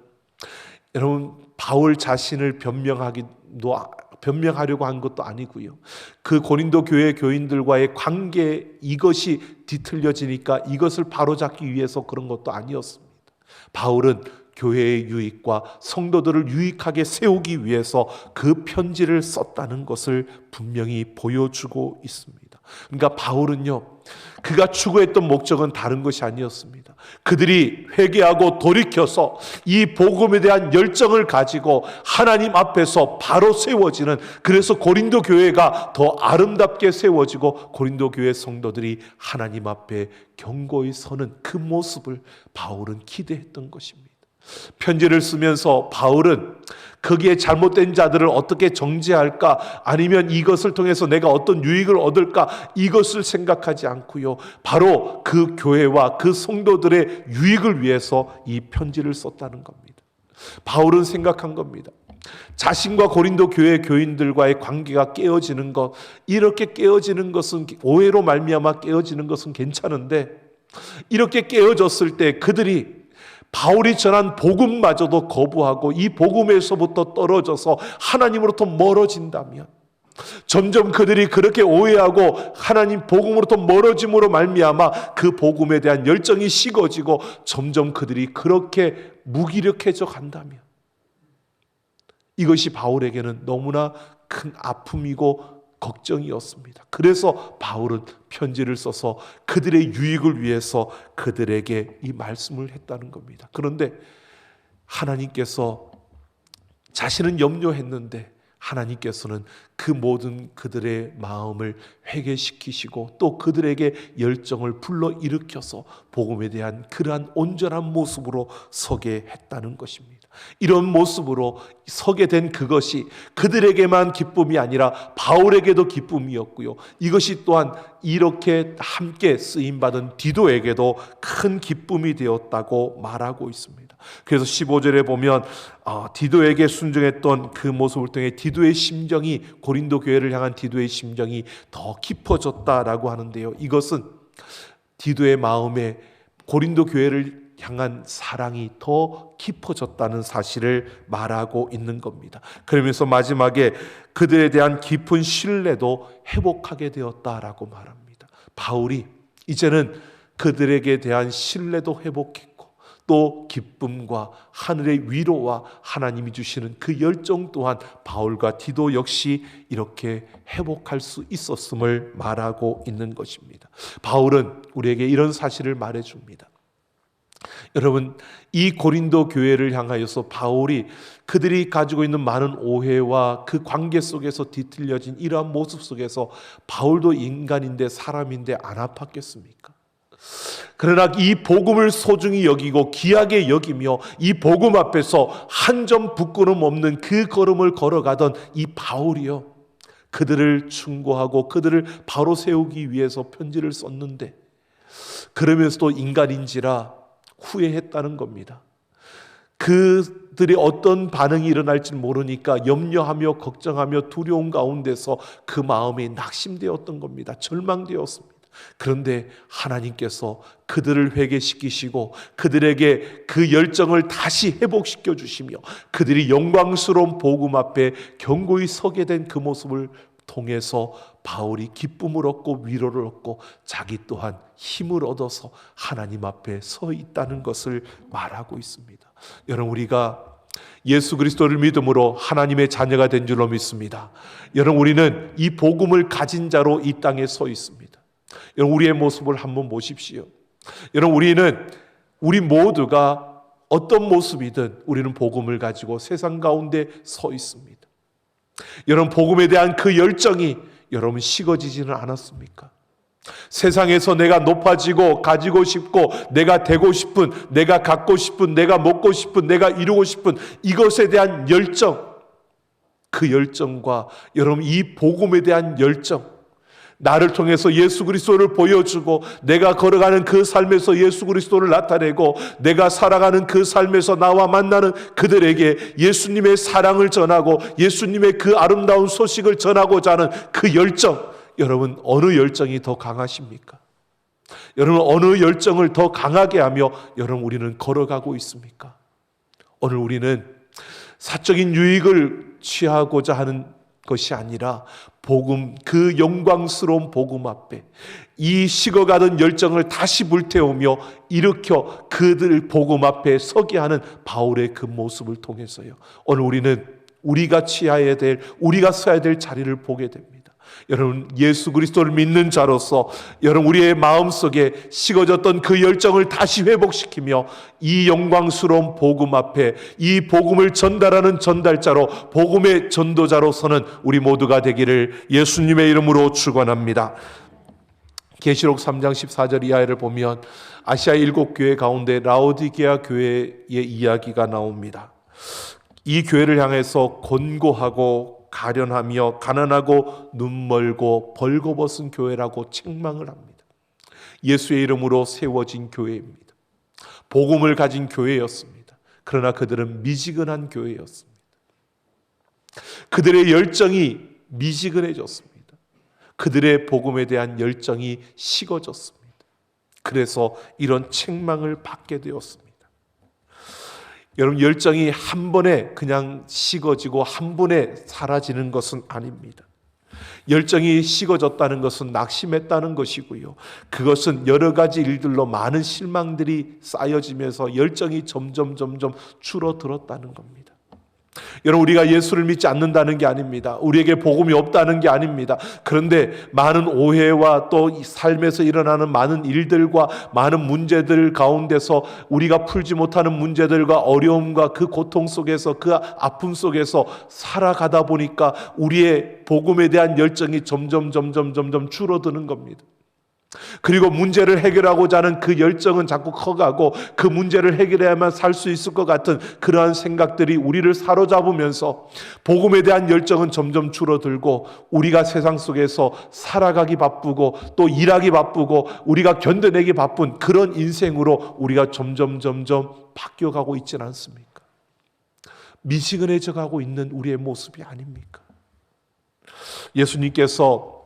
여러분, 바울 자신을 변명하려고 한 것도 아니고요. 그 고린도 교회 교인들과의 관계, 이것이 뒤틀려지니까 이것을 바로잡기 위해서 그런 것도 아니었습니다. 바울은 교회의 유익과 성도들을 유익하게 세우기 위해서 그 편지를 썼다는 것을 분명히 보여주고 있습니다. 그러니까 바울은요, 그가 추구했던 목적은 다른 것이 아니었습니다. 그들이 회개하고 돌이켜서 이 복음에 대한 열정을 가지고 하나님 앞에서 바로 세워지는, 그래서 고린도 교회가 더 아름답게 세워지고 고린도 교회 성도들이 하나님 앞에 견고히 서는 그 모습을 바울은 기대했던 것입니다. 편지를 쓰면서 바울은 거기에 잘못된 자들을 어떻게 정죄할까, 아니면 이것을 통해서 내가 어떤 유익을 얻을까, 이것을 생각하지 않고요, 바로 그 교회와 그 성도들의 유익을 위해서 이 편지를 썼다는 겁니다. 바울은 생각한 겁니다. 자신과 고린도 교회 교인들과의 관계가 깨어지는 것, 이렇게 깨어지는 것은, 오해로 말미암아 깨어지는 것은 괜찮은데, 이렇게 깨어졌을 때 그들이 바울이 전한 복음마저도 거부하고 이 복음에서부터 떨어져서 하나님으로부터 멀어진다면, 점점 그들이 그렇게 오해하고 하나님 복음으로부터 멀어짐으로 말미암아 그 복음에 대한 열정이 식어지고 점점 그들이 그렇게 무기력해져 간다면, 이것이 바울에게는 너무나 큰 아픔이고 걱정이었습니다. 그래서 바울은 편지를 써서 그들의 유익을 위해서 그들에게 이 말씀을 했다는 겁니다. 그런데 하나님께서, 자신은 염려했는데 하나님께서는 그 모든 그들의 마음을 회개시키시고 또 그들에게 열정을 불러일으켜서 복음에 대한 그러한 온전한 모습으로 서게 했다는 것입니다. 이런 모습으로 서게 된 그것이 그들에게만 기쁨이 아니라 바울에게도 기쁨이었고요, 이것이 또한 이렇게 함께 쓰임받은 디도에게도 큰 기쁨이 되었다고 말하고 있습니다. 그래서 15절에 보면 디도에게 순종했던 그 모습을 통해 디도의 심정이, 고린도 교회를 향한 디도의 심정이 더 깊어졌다라고 하는데요, 이것은 디도의 마음에 고린도 교회를 향한 사랑이 더 깊어졌다는 사실을 말하고 있는 겁니다. 그러면서 마지막에 그들에 대한 깊은 신뢰도 회복하게 되었다라고 말합니다. 바울이 이제는 그들에게 대한 신뢰도 회복했고 또 기쁨과 하늘의 위로와 하나님이 주시는 그 열정 또한 바울과 디도 역시 이렇게 회복할 수 있었음을 말하고 있는 것입니다. 바울은 우리에게 이런 사실을 말해줍니다. 여러분, 이 고린도 교회를 향하여서 바울이 그들이 가지고 있는 많은 오해와 그 관계 속에서 뒤틀려진 이러한 모습 속에서 바울도 인간인데 사람인데 안 아팠겠습니까? 그러나 이 복음을 소중히 여기고 귀하게 여기며 이 복음 앞에서 한 점 부끄럼 없는 그 걸음을 걸어가던 이 바울이요, 그들을 충고하고 그들을 바로 세우기 위해서 편지를 썼는데, 그러면서도 인간인지라 후회했다는 겁니다. 그들이 어떤 반응이 일어날지 모르니까 염려하며 걱정하며 두려움 가운데서 그 마음이 낙심되었던 겁니다. 절망되었습니다. 그런데 하나님께서 그들을 회개시키시고 그들에게 그 열정을 다시 회복시켜 주시며 그들이 영광스러운 복음 앞에 견고히 서게 된 그 모습을 통해서 바울이 기쁨을 얻고 위로를 얻고 자기 또한 힘을 얻어서 하나님 앞에 서 있다는 것을 말하고 있습니다. 여러분, 우리가 예수 그리스도를 믿음으로 하나님의 자녀가 된 줄로 믿습니다. 여러분, 우리는 이 복음을 가진 자로 이 땅에 서 있습니다. 여러분, 우리의 모습을 한번 보십시오. 여러분, 우리 모두가 어떤 모습이든 우리는 복음을 가지고 세상 가운데 서 있습니다. 여러분, 복음에 대한 그 열정이 여러분 식어지지는 않았습니까? 세상에서 내가 높아지고 가지고 싶고 내가 되고 싶은, 내가 갖고 싶은, 내가 먹고 싶은, 내가 이루고 싶은 이것에 대한 열정, 그 열정과 여러분 이 복음에 대한 열정, 나를 통해서 예수 그리스도를 보여주고 내가 걸어가는 그 삶에서 예수 그리스도를 나타내고 내가 살아가는 그 삶에서 나와 만나는 그들에게 예수님의 사랑을 전하고 예수님의 그 아름다운 소식을 전하고자 하는 그 열정, 여러분 어느 열정이 더 강하십니까? 여러분 어느 열정을 더 강하게 하며 여러분 우리는 걸어가고 있습니까? 오늘 우리는 사적인 유익을 취하고자 하는 것이 아니라 복음, 그 영광스러운 복음 앞에 이 식어가던 열정을 다시 불태우며 일으켜 그들 복음 앞에 서게 하는 바울의 그 모습을 통해서요, 오늘 우리는 우리가 취해야 될, 우리가 서야 될 자리를 보게 됩니다. 여러분, 예수 그리스도를 믿는 자로서 여러분 우리의 마음속에 식어졌던 그 열정을 다시 회복시키며 이 영광스러운 복음 앞에 이 복음을 전달하는 전달자로, 복음의 전도자로서는 우리 모두가 되기를 예수님의 이름으로 축원합니다. 계시록 3장 14절 이하를 보면 아시아 7교회 가운데 라오디게아 교회의 이야기가 나옵니다. 이 교회를 향해서 권고하고 가련하며 가난하고 눈멀고 벌거벗은 교회라고 책망을 합니다. 예수의 이름으로 세워진 교회입니다. 복음을 가진 교회였습니다. 그러나 그들은 미지근한 교회였습니다. 그들의 열정이 미지근해졌습니다. 그들의 복음에 대한 열정이 식어졌습니다. 그래서 이런 책망을 받게 되었습니다. 여러분, 열정이 한 번에 그냥 식어지고 한 번에 사라지는 것은 아닙니다. 열정이 식어졌다는 것은 낙심했다는 것이고요, 그것은 여러 가지 일들로 많은 실망들이 쌓여지면서 열정이 점점 줄어들었다는 겁니다. 여러분, 우리가 예수를 믿지 않는다는 게 아닙니다. 우리에게 복음이 없다는 게 아닙니다. 그런데 많은 오해와 또 삶에서 일어나는 많은 일들과 많은 문제들 가운데서 우리가 풀지 못하는 문제들과 어려움과 그 고통 속에서, 그 아픔 속에서 살아가다 보니까 우리의 복음에 대한 열정이 점점 줄어드는 겁니다. 그리고 문제를 해결하고자 하는 그 열정은 자꾸 커가고 그 문제를 해결해야만 살 수 있을 것 같은 그러한 생각들이 우리를 사로잡으면서 복음에 대한 열정은 점점 줄어들고 우리가 세상 속에서 살아가기 바쁘고 또 일하기 바쁘고 우리가 견뎌내기 바쁜 그런 인생으로 우리가 점점 바뀌어가고 있지는 않습니까? 미지근해져 가고 있는 우리의 모습이 아닙니까? 예수님께서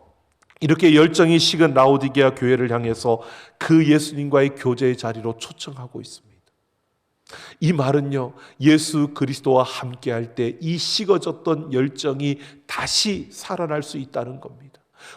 이렇게 열정이 식은 라오디게아 교회를 향해서 그 예수님과의 교제의 자리로 초청하고 있습니다. 이 말은요, 예수 그리스도와 함께할 때 이 식어졌던 열정이 다시 살아날 수 있다는 겁니다.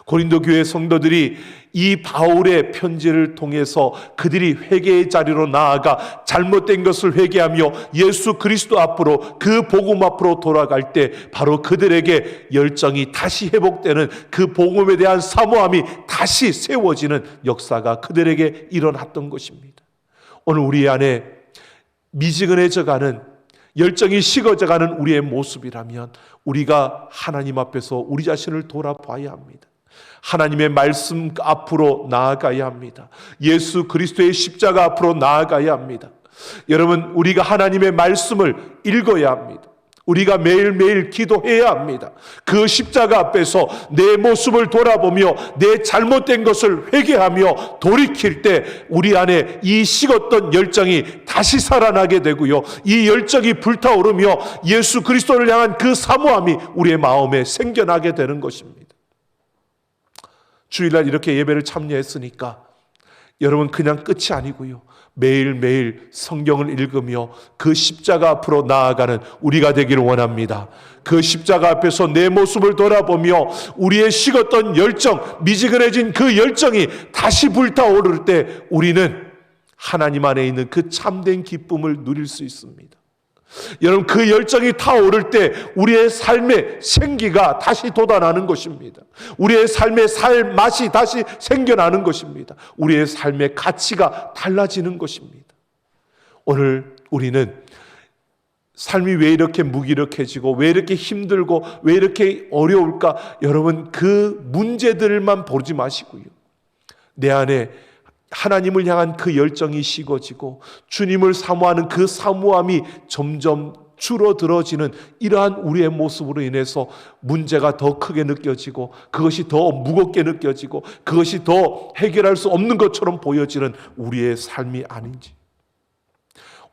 고린도 교회 성도들이 이 바울의 편지를 통해서 그들이 회개의 자리로 나아가 잘못된 것을 회개하며 예수 그리스도 앞으로, 그 복음 앞으로 돌아갈 때 바로 그들에게 열정이 다시 회복되는, 그 복음에 대한 사모함이 다시 세워지는 역사가 그들에게 일어났던 것입니다. 오늘 우리 안에 미지근해져가는, 열정이 식어져가는 우리의 모습이라면 우리가 하나님 앞에서 우리 자신을 돌아봐야 합니다. 하나님의 말씀 앞으로 나아가야 합니다. 예수 그리스도의 십자가 앞으로 나아가야 합니다. 여러분, 우리가 하나님의 말씀을 읽어야 합니다. 우리가 매일매일 기도해야 합니다. 그 십자가 앞에서 내 모습을 돌아보며 내 잘못된 것을 회개하며 돌이킬 때 우리 안에 이 식었던 열정이 다시 살아나게 되고요, 이 열정이 불타오르며 예수 그리스도를 향한 그 사모함이 우리의 마음에 생겨나게 되는 것입니다. 주일날 이렇게 예배를 참여했으니까 여러분 그냥 끝이 아니고요, 매일매일 성경을 읽으며 그 십자가 앞으로 나아가는 우리가 되기를 원합니다. 그 십자가 앞에서 내 모습을 돌아보며 우리의 식었던 열정, 미지근해진 그 열정이 다시 불타오를 때 우리는 하나님 안에 있는 그 참된 기쁨을 누릴 수 있습니다. 여러분, 그 열정이 타오를 때 우리의 삶의 생기가 다시 돋아나는 것입니다. 우리의 삶의 맛이 다시 생겨나는 것입니다. 우리의 삶의 가치가 달라지는 것입니다. 오늘 우리는 삶이 왜 이렇게 무기력해지고 왜 이렇게 힘들고 왜 이렇게 어려울까? 여러분, 그 문제들만 보지 마시고요, 내 안에 하나님을 향한 그 열정이 식어지고 주님을 사모하는 그 사모함이 점점 줄어들어지는 이러한 우리의 모습으로 인해서 문제가 더 크게 느껴지고 그것이 더 무겁게 느껴지고 그것이 더 해결할 수 없는 것처럼 보여지는 우리의 삶이 아닌지,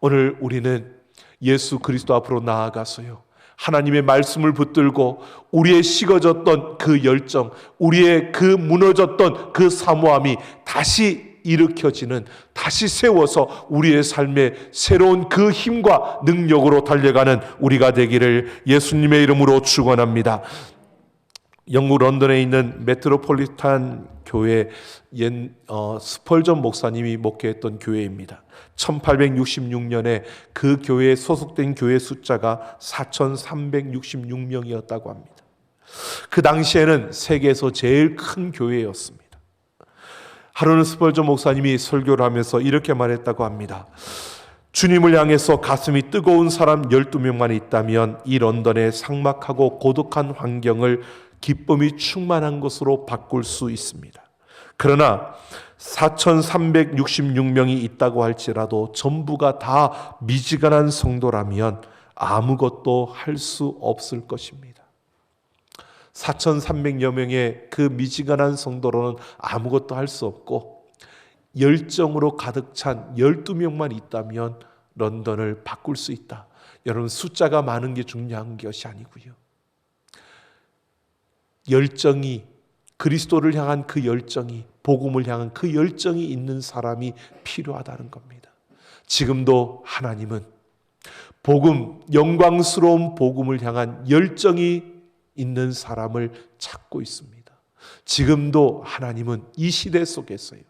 오늘 우리는 예수 그리스도 앞으로 나아가서요, 하나님의 말씀을 붙들고 우리의 식어졌던 그 열정, 우리의 그 무너졌던 그 사모함이 다시 일으켜지는, 다시 세워서 우리의 삶에 새로운 그 힘과 능력으로 달려가는 우리가 되기를 예수님의 이름으로 축원합니다. 영국 런던에 있는 메트로폴리탄 교회 스펄전 목사님이 목회했던 교회입니다. 1866년에 그 교회에 소속된 교회 숫자가 4,366명이었다고 합니다. 그 당시에는 세계에서 제일 큰 교회였습니다. 하루는 스펄전 목사님이 설교를 하면서 이렇게 말했다고 합니다. 주님을 향해서 가슴이 뜨거운 사람 12명만 있다면 이 런던의 삭막하고 고독한 환경을 기쁨이 충만한 것으로 바꿀 수 있습니다. 그러나 4,366명이 있다고 할지라도 전부가 다 미지근한 성도라면 아무것도 할 수 없을 것입니다. 4,300여 명의 그 미지근한 성도로는 아무것도 할 수 없고 열정으로 가득 찬 12명만 있다면 런던을 바꿀 수 있다. 여러분, 숫자가 많은 게 중요한 것이 아니고요, 열정이, 그리스도를 향한 그 열정이, 복음을 향한 그 열정이 있는 사람이 필요하다는 겁니다. 지금도 하나님은 복음, 영광스러운 복음을 향한 열정이 있는 사람을 찾고 있습니다. 지금도 하나님은 이 시대 속에서요,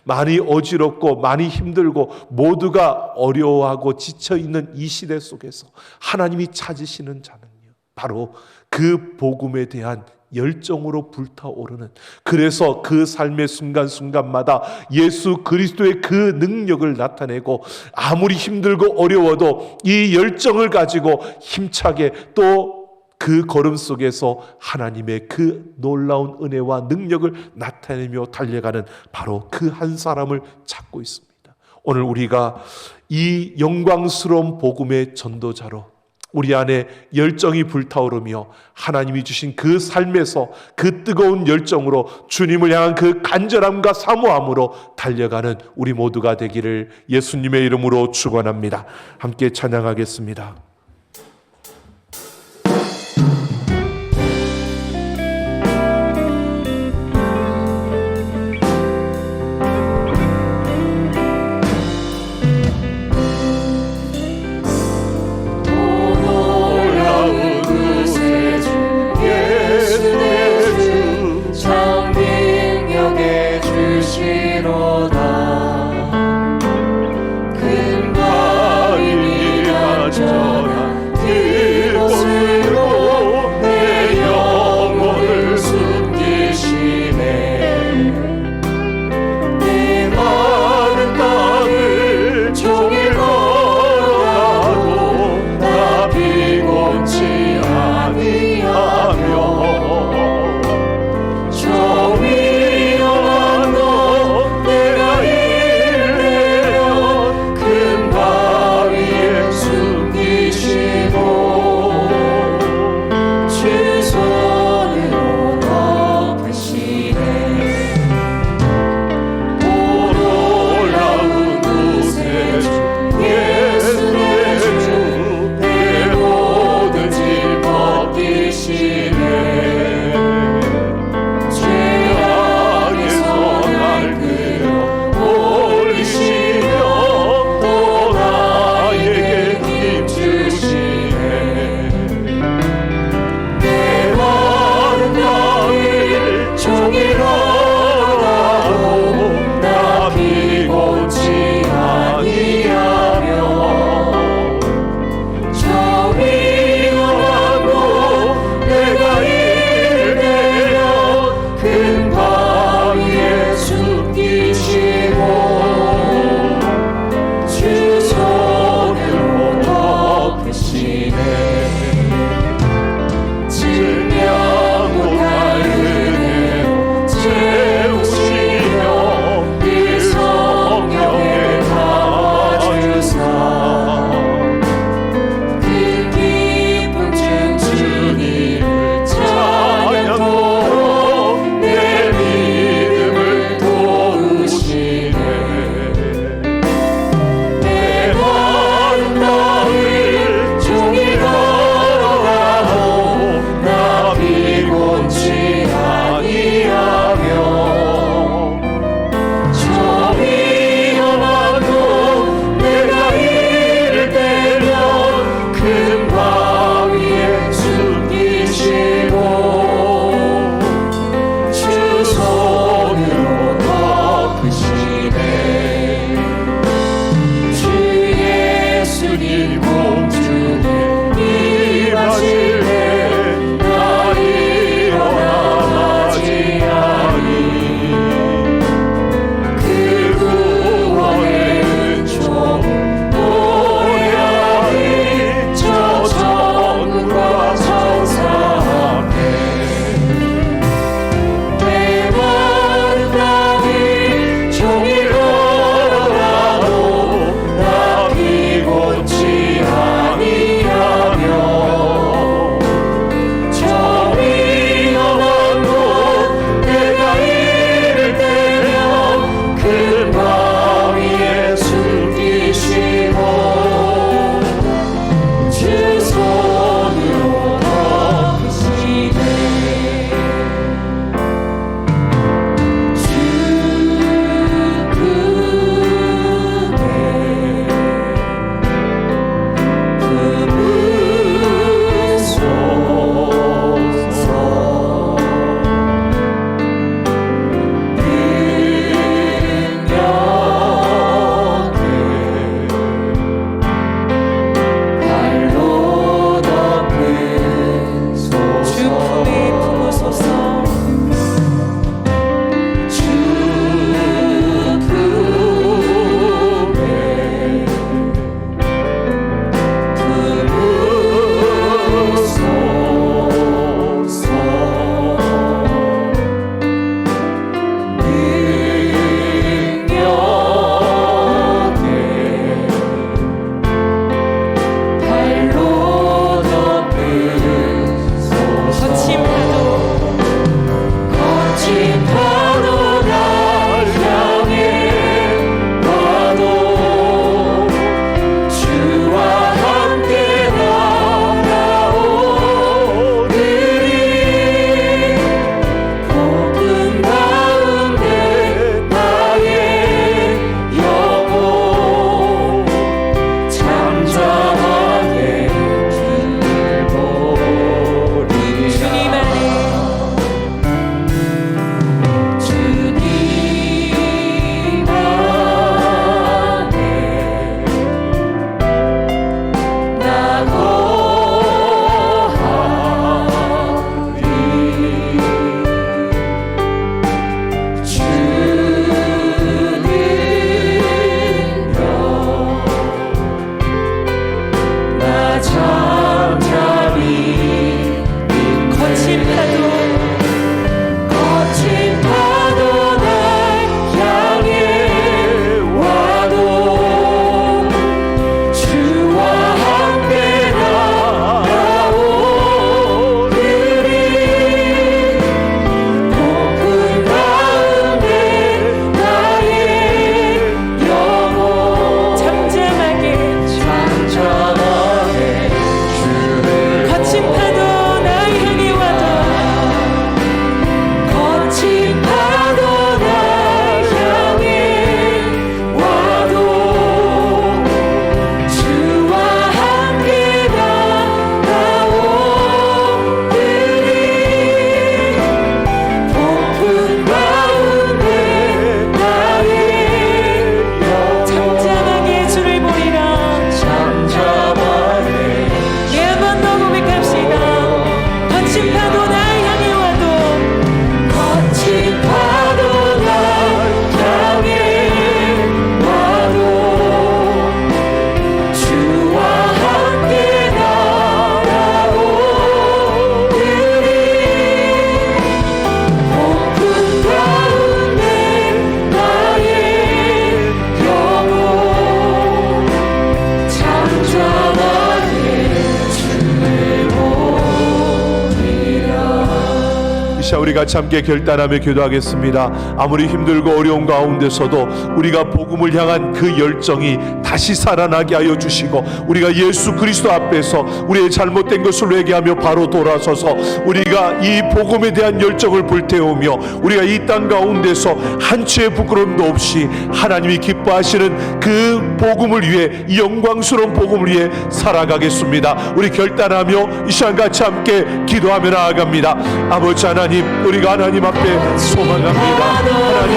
많이 어지럽고 많이 힘들고 모두가 어려워하고 지쳐있는 이 시대 속에서 하나님이 찾으시는 자는요, 바로 그 복음에 대한 열정으로 불타오르는, 그래서 그 삶의 순간순간마다 예수 그리스도의 그 능력을 나타내고 아무리 힘들고 어려워도 이 열정을 가지고 힘차게 또 그 걸음 속에서 하나님의 그 놀라운 은혜와 능력을 나타내며 달려가는 바로 그 한 사람을 찾고 있습니다. 오늘 우리가 이 영광스러운 복음의 전도자로 우리 안에 열정이 불타오르며 하나님이 주신 그 삶에서 그 뜨거운 열정으로 주님을 향한 그 간절함과 사모함으로 달려가는 우리 모두가 되기를 예수님의 이름으로 축원합니다. 함께 찬양하겠습니다. 큰 바위가 저 시간 우리 같이 함께 결단하며 기도하겠습니다. 아무리 힘들고 어려운 가운데서도 우리가 복음을 향한 그 열정이 다시 살아나게 하여 주시고, 우리가 예수 그리스도 앞에서 우리의 잘못된 것을 회개하며 바로 돌아서서 우리가 이 복음에 대한 열정을 불태우며 우리가 이 땅 가운데서 한치의 부끄러움도 없이 하나님이 기뻐하시는 그 복음을 위해, 이 영광스러운 복음을 위해 살아가겠습니다. 우리 결단하며 이 시간 같이 함께 기도하며 나아갑니다. 아버지 하나님, 우리가 하나님 앞에 소망합니다. 하나님,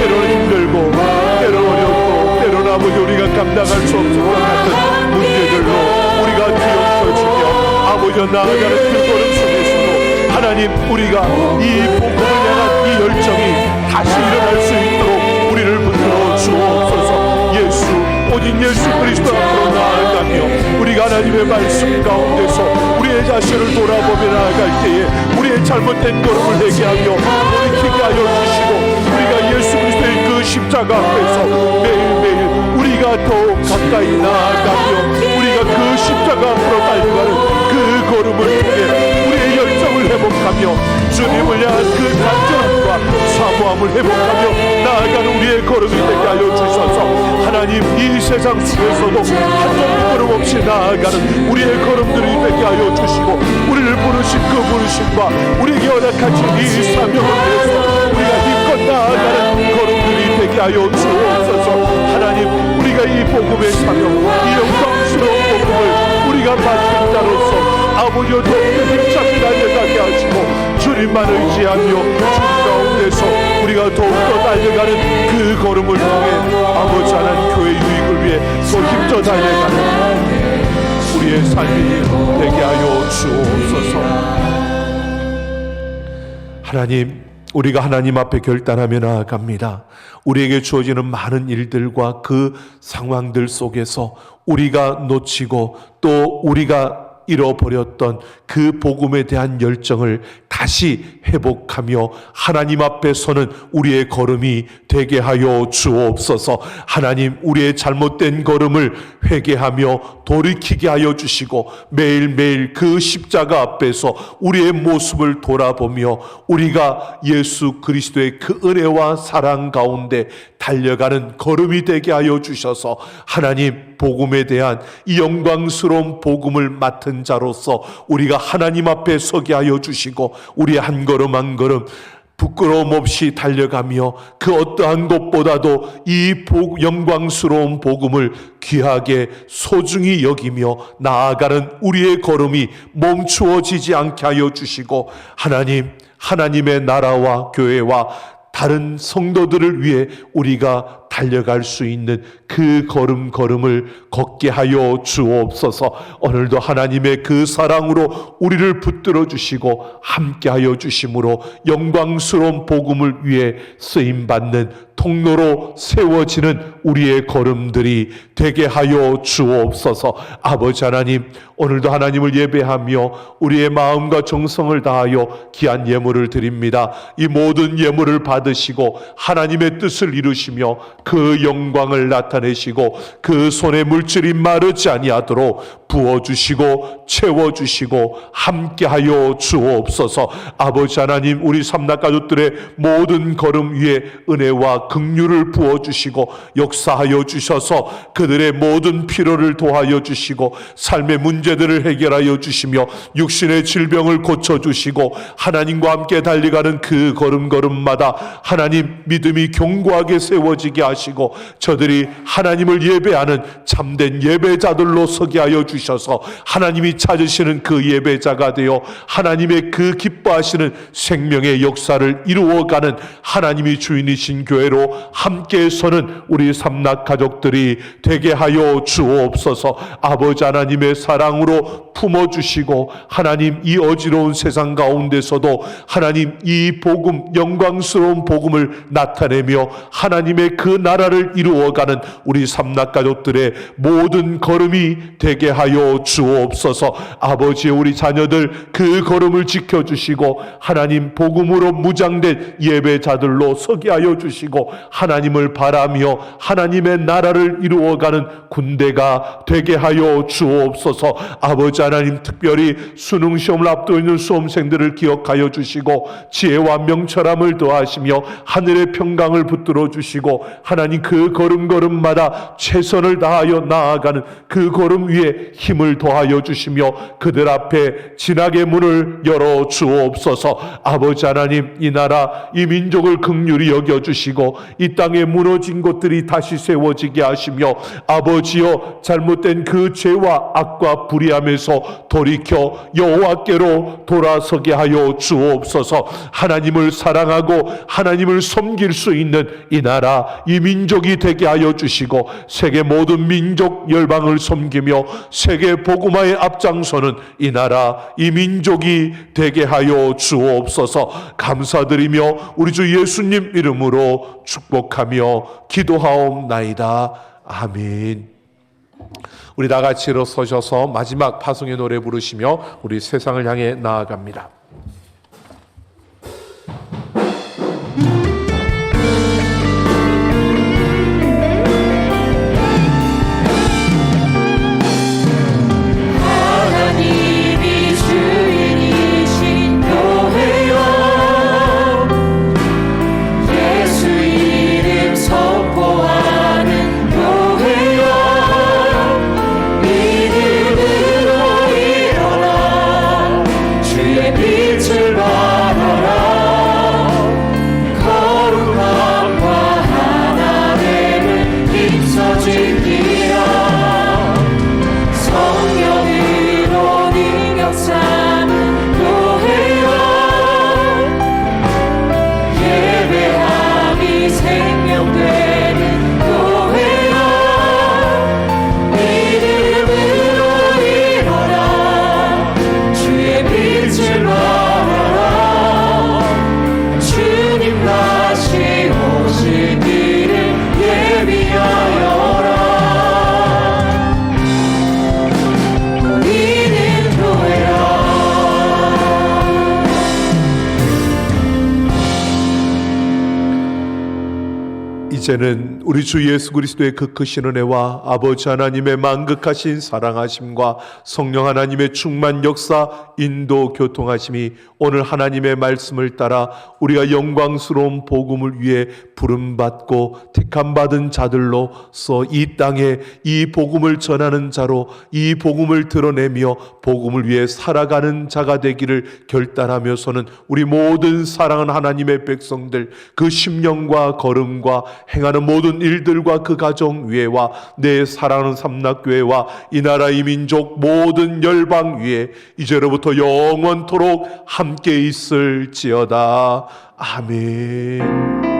때로는 힘들고 때로는 어렵고 때로는 아버지 우리가 감당할 수 없을 것 같은 문제들로 우리가 뒤엉켜지며 아버지 나아가는 그 걸음 속에서도 하나님, 우리가 이 복음을 향한 이 열정이 다시 일어날 수 있도록 우리를 붙들어 주옵소서. 오직 예수 그리스도 앞으로 나아가며 우리가 하나님의 말씀 가운데서 우리의 자신을 돌아보며 나아갈 때에 우리의 잘못된 걸음을 회개하며 돌이키게 하여 주시고, 우리가 예수 그리스도의 그 십자가 앞에서 매일매일 우리가 더욱 가까이 나아가며 우리가 그 십자가 앞으로 달려가는 그 걸음을 통해 우리의 열정을 회복하며 주님을 향한 그 간절함과 사모함을 회복하며 나아가는 우리의 걸음이 되게 하여 주셔서, 하나님 이 세상 속에서도 한점 부끄럼 없이 나아가는 우리의 걸음들이 되게 하여 주시고, 우리를 부르신 그 부르심과 우리에게 허락하신 이 사명을 위해서 우리가 힘껏 나아가는 걸음들이 되게 하여 주옵소서. 하나님, 우리가 이 복음의 사명, 이 영광스러운 복음을 우리가 맡은 자로서 아버지여 더욱더 힘차게 달려가게 하시고, 주님만 의지하며 주님 가운데서 우리가 더욱더 달려가는 그 걸음을 통해 아버지 하나님 교회 유익을 위해 더 힘써 달려가는 우리의 삶이 되게 하여 주옵소서. 하나님, 우리가 하나님 앞에 결단하며 나아갑니다. 우리에게 주어지는 많은 일들과 그 상황들 속에서 우리가 놓치고 또 우리가 잃어버렸던 그 복음에 대한 열정을 다시 회복하며 하나님 앞에 서는 우리의 걸음이 되게 하여 주옵소서. 하나님, 우리의 잘못된 걸음을 회개하며 돌이키게 하여 주시고, 매일매일 그 십자가 앞에서 우리의 모습을 돌아보며 우리가 예수 그리스도의 그 은혜와 사랑 가운데 달려가는 걸음이 되게 하여 주셔서, 하나님 복음에 대한 이 영광스러운 복음을 맡은 자로서 우리가 하나님 앞에 서게 하여 주시고, 우리 한 걸음 한 걸음 부끄러움 없이 달려가며 그 어떠한 것보다도 이 영광스러운 복음을 귀하게 소중히 여기며 나아가는 우리의 걸음이 멈추어지지 않게 하여 주시고, 하나님, 하나님의 나라와 교회와 다른 성도들을 위해 우리가 달려갈 수 있는 그 걸음을 걷게 하여 주옵소서. 오늘도 하나님의 그 사랑으로 우리를 붙들어 주시고 함께 하여 주심으로 영광스러운 복음을 위해 쓰임받는 통로로 세워지는 우리의 걸음들이 되게 하여 주옵소서. 아버지 하나님, 오늘도 하나님을 예배하며 우리의 마음과 정성을 다하여 귀한 예물을 드립니다. 이 모든 예물을 받으시고 하나님의 뜻을 이루시며 그 영광을 나타내시고 그 손에 물질이 마르지 아니하도록 부어주시고 채워주시고 함께하여 주옵소서. 아버지 하나님, 우리 삼락 가족들의 모든 걸음 위에 은혜와 긍휼을 부어주시고 역사하여 주셔서 그들의 모든 필요를 도하여 주시고 삶의 문제들을 해결하여 주시며 육신의 질병을 고쳐주시고 하나님과 함께 달려가는 그 걸음걸음마다 하나님 믿음이 견고하게 세워지게 하시고 저들이 하나님을 예배하는 참된 예배자들로 서게 하여 주셔서 하나님이 찾으시는 그 예배자가 되어 하나님의 그 기뻐하시는 생명의 역사를 이루어가는 하나님이 주인이신 교회로 함께 서는 우리 삼락 가족들이 되게 하여 주옵소서. 아버지 하나님의 사랑으로 품어주시고 하나님 이 어지러운 세상 가운데서도 하나님 이 복음 영광스러운 복음을 나타내며 하나님의 그 나라를 이루어가는 우리 삼락가족들의 모든 걸음이 되게 하여 주옵소서. 아버지의 우리 자녀들 그 걸음을 지켜주시고 하나님 복음으로 무장된 예배자들로 서게 하여 주시고 하나님을 바라며 하나님의 나라를 이루어가는 군대가 되게 하여 주옵소서. 아버지 하나님, 특별히 수능 시험을 앞두고 있는 수험생들을 기억하여 주시고 지혜와 명철함을 더하시며 하늘의 평강을 붙들어 주시고 하나님 그 걸음걸음마다 최선을 다하여 나아가는 그 걸음 위에 힘을 더하여 주시며 그들 앞에 진학의 문을 열어 주옵소서. 아버지 하나님, 이 나라 이 민족을 긍휼히 여겨주시고 이 땅에 무너진 곳들이 다시 세워지게 하시며 아버지여, 잘못된 그 죄와 악과 불의함에서 돌이켜 여호와께로 돌아서게 하여 주옵소서. 하나님을 사랑하고 하나님을 섬길 수 있는 이 나라 이 민족이 되게 하여 주시고 세계 모든 민족 열방을 섬기며 세계 복음화에 앞장서는 이 나라 이 민족이 되게 하여 주옵소서. 감사드리며 우리 주 예수님 이름으로 축복하며 기도하옵나이다. 아멘. 우리 다 같이 일어서셔서 마지막 파송의 노래 부르시며 우리 세상을 향해 나아갑니다. 하나님이 주인이신 교회여, 예수 이름 선포하는 교회여, 믿음으로 일어나 주의 빛을 발하라. 거룩함과 하나됨을 힘써 지키라. 성령으로 능력 삼은 교회여, 예배함이 생명되는 교회여, 믿음으로 일어나 주의 빛을 발하라. 주님 다시 오시기를 예비하여라. 우리는 교회라. 이제는 우리 주 예수 그리스도의 그 크신 은혜와 아버지 하나님의 만극하신 사랑하심과 성령 하나님의 충만 역사 인도 교통하심이 오늘 하나님의 말씀을 따라 우리가 영광스러운 복음을 위해 부름받고 택함받은 자들로서 이 땅에 이 복음을 전하는 자로 이 복음을 드러내며 복음을 위해 살아가는 자가 되기를 결단하며서는 우리 모든 사랑하는 하나님의 백성들 그 심령과 걸음과 행하는 모든 일들과 그 가정 위에와 내 사랑하는 삼락교회와 이 나라 이 민족 모든 열방 위에 이제로부터 영원토록 함께 있을지어다. 아멘.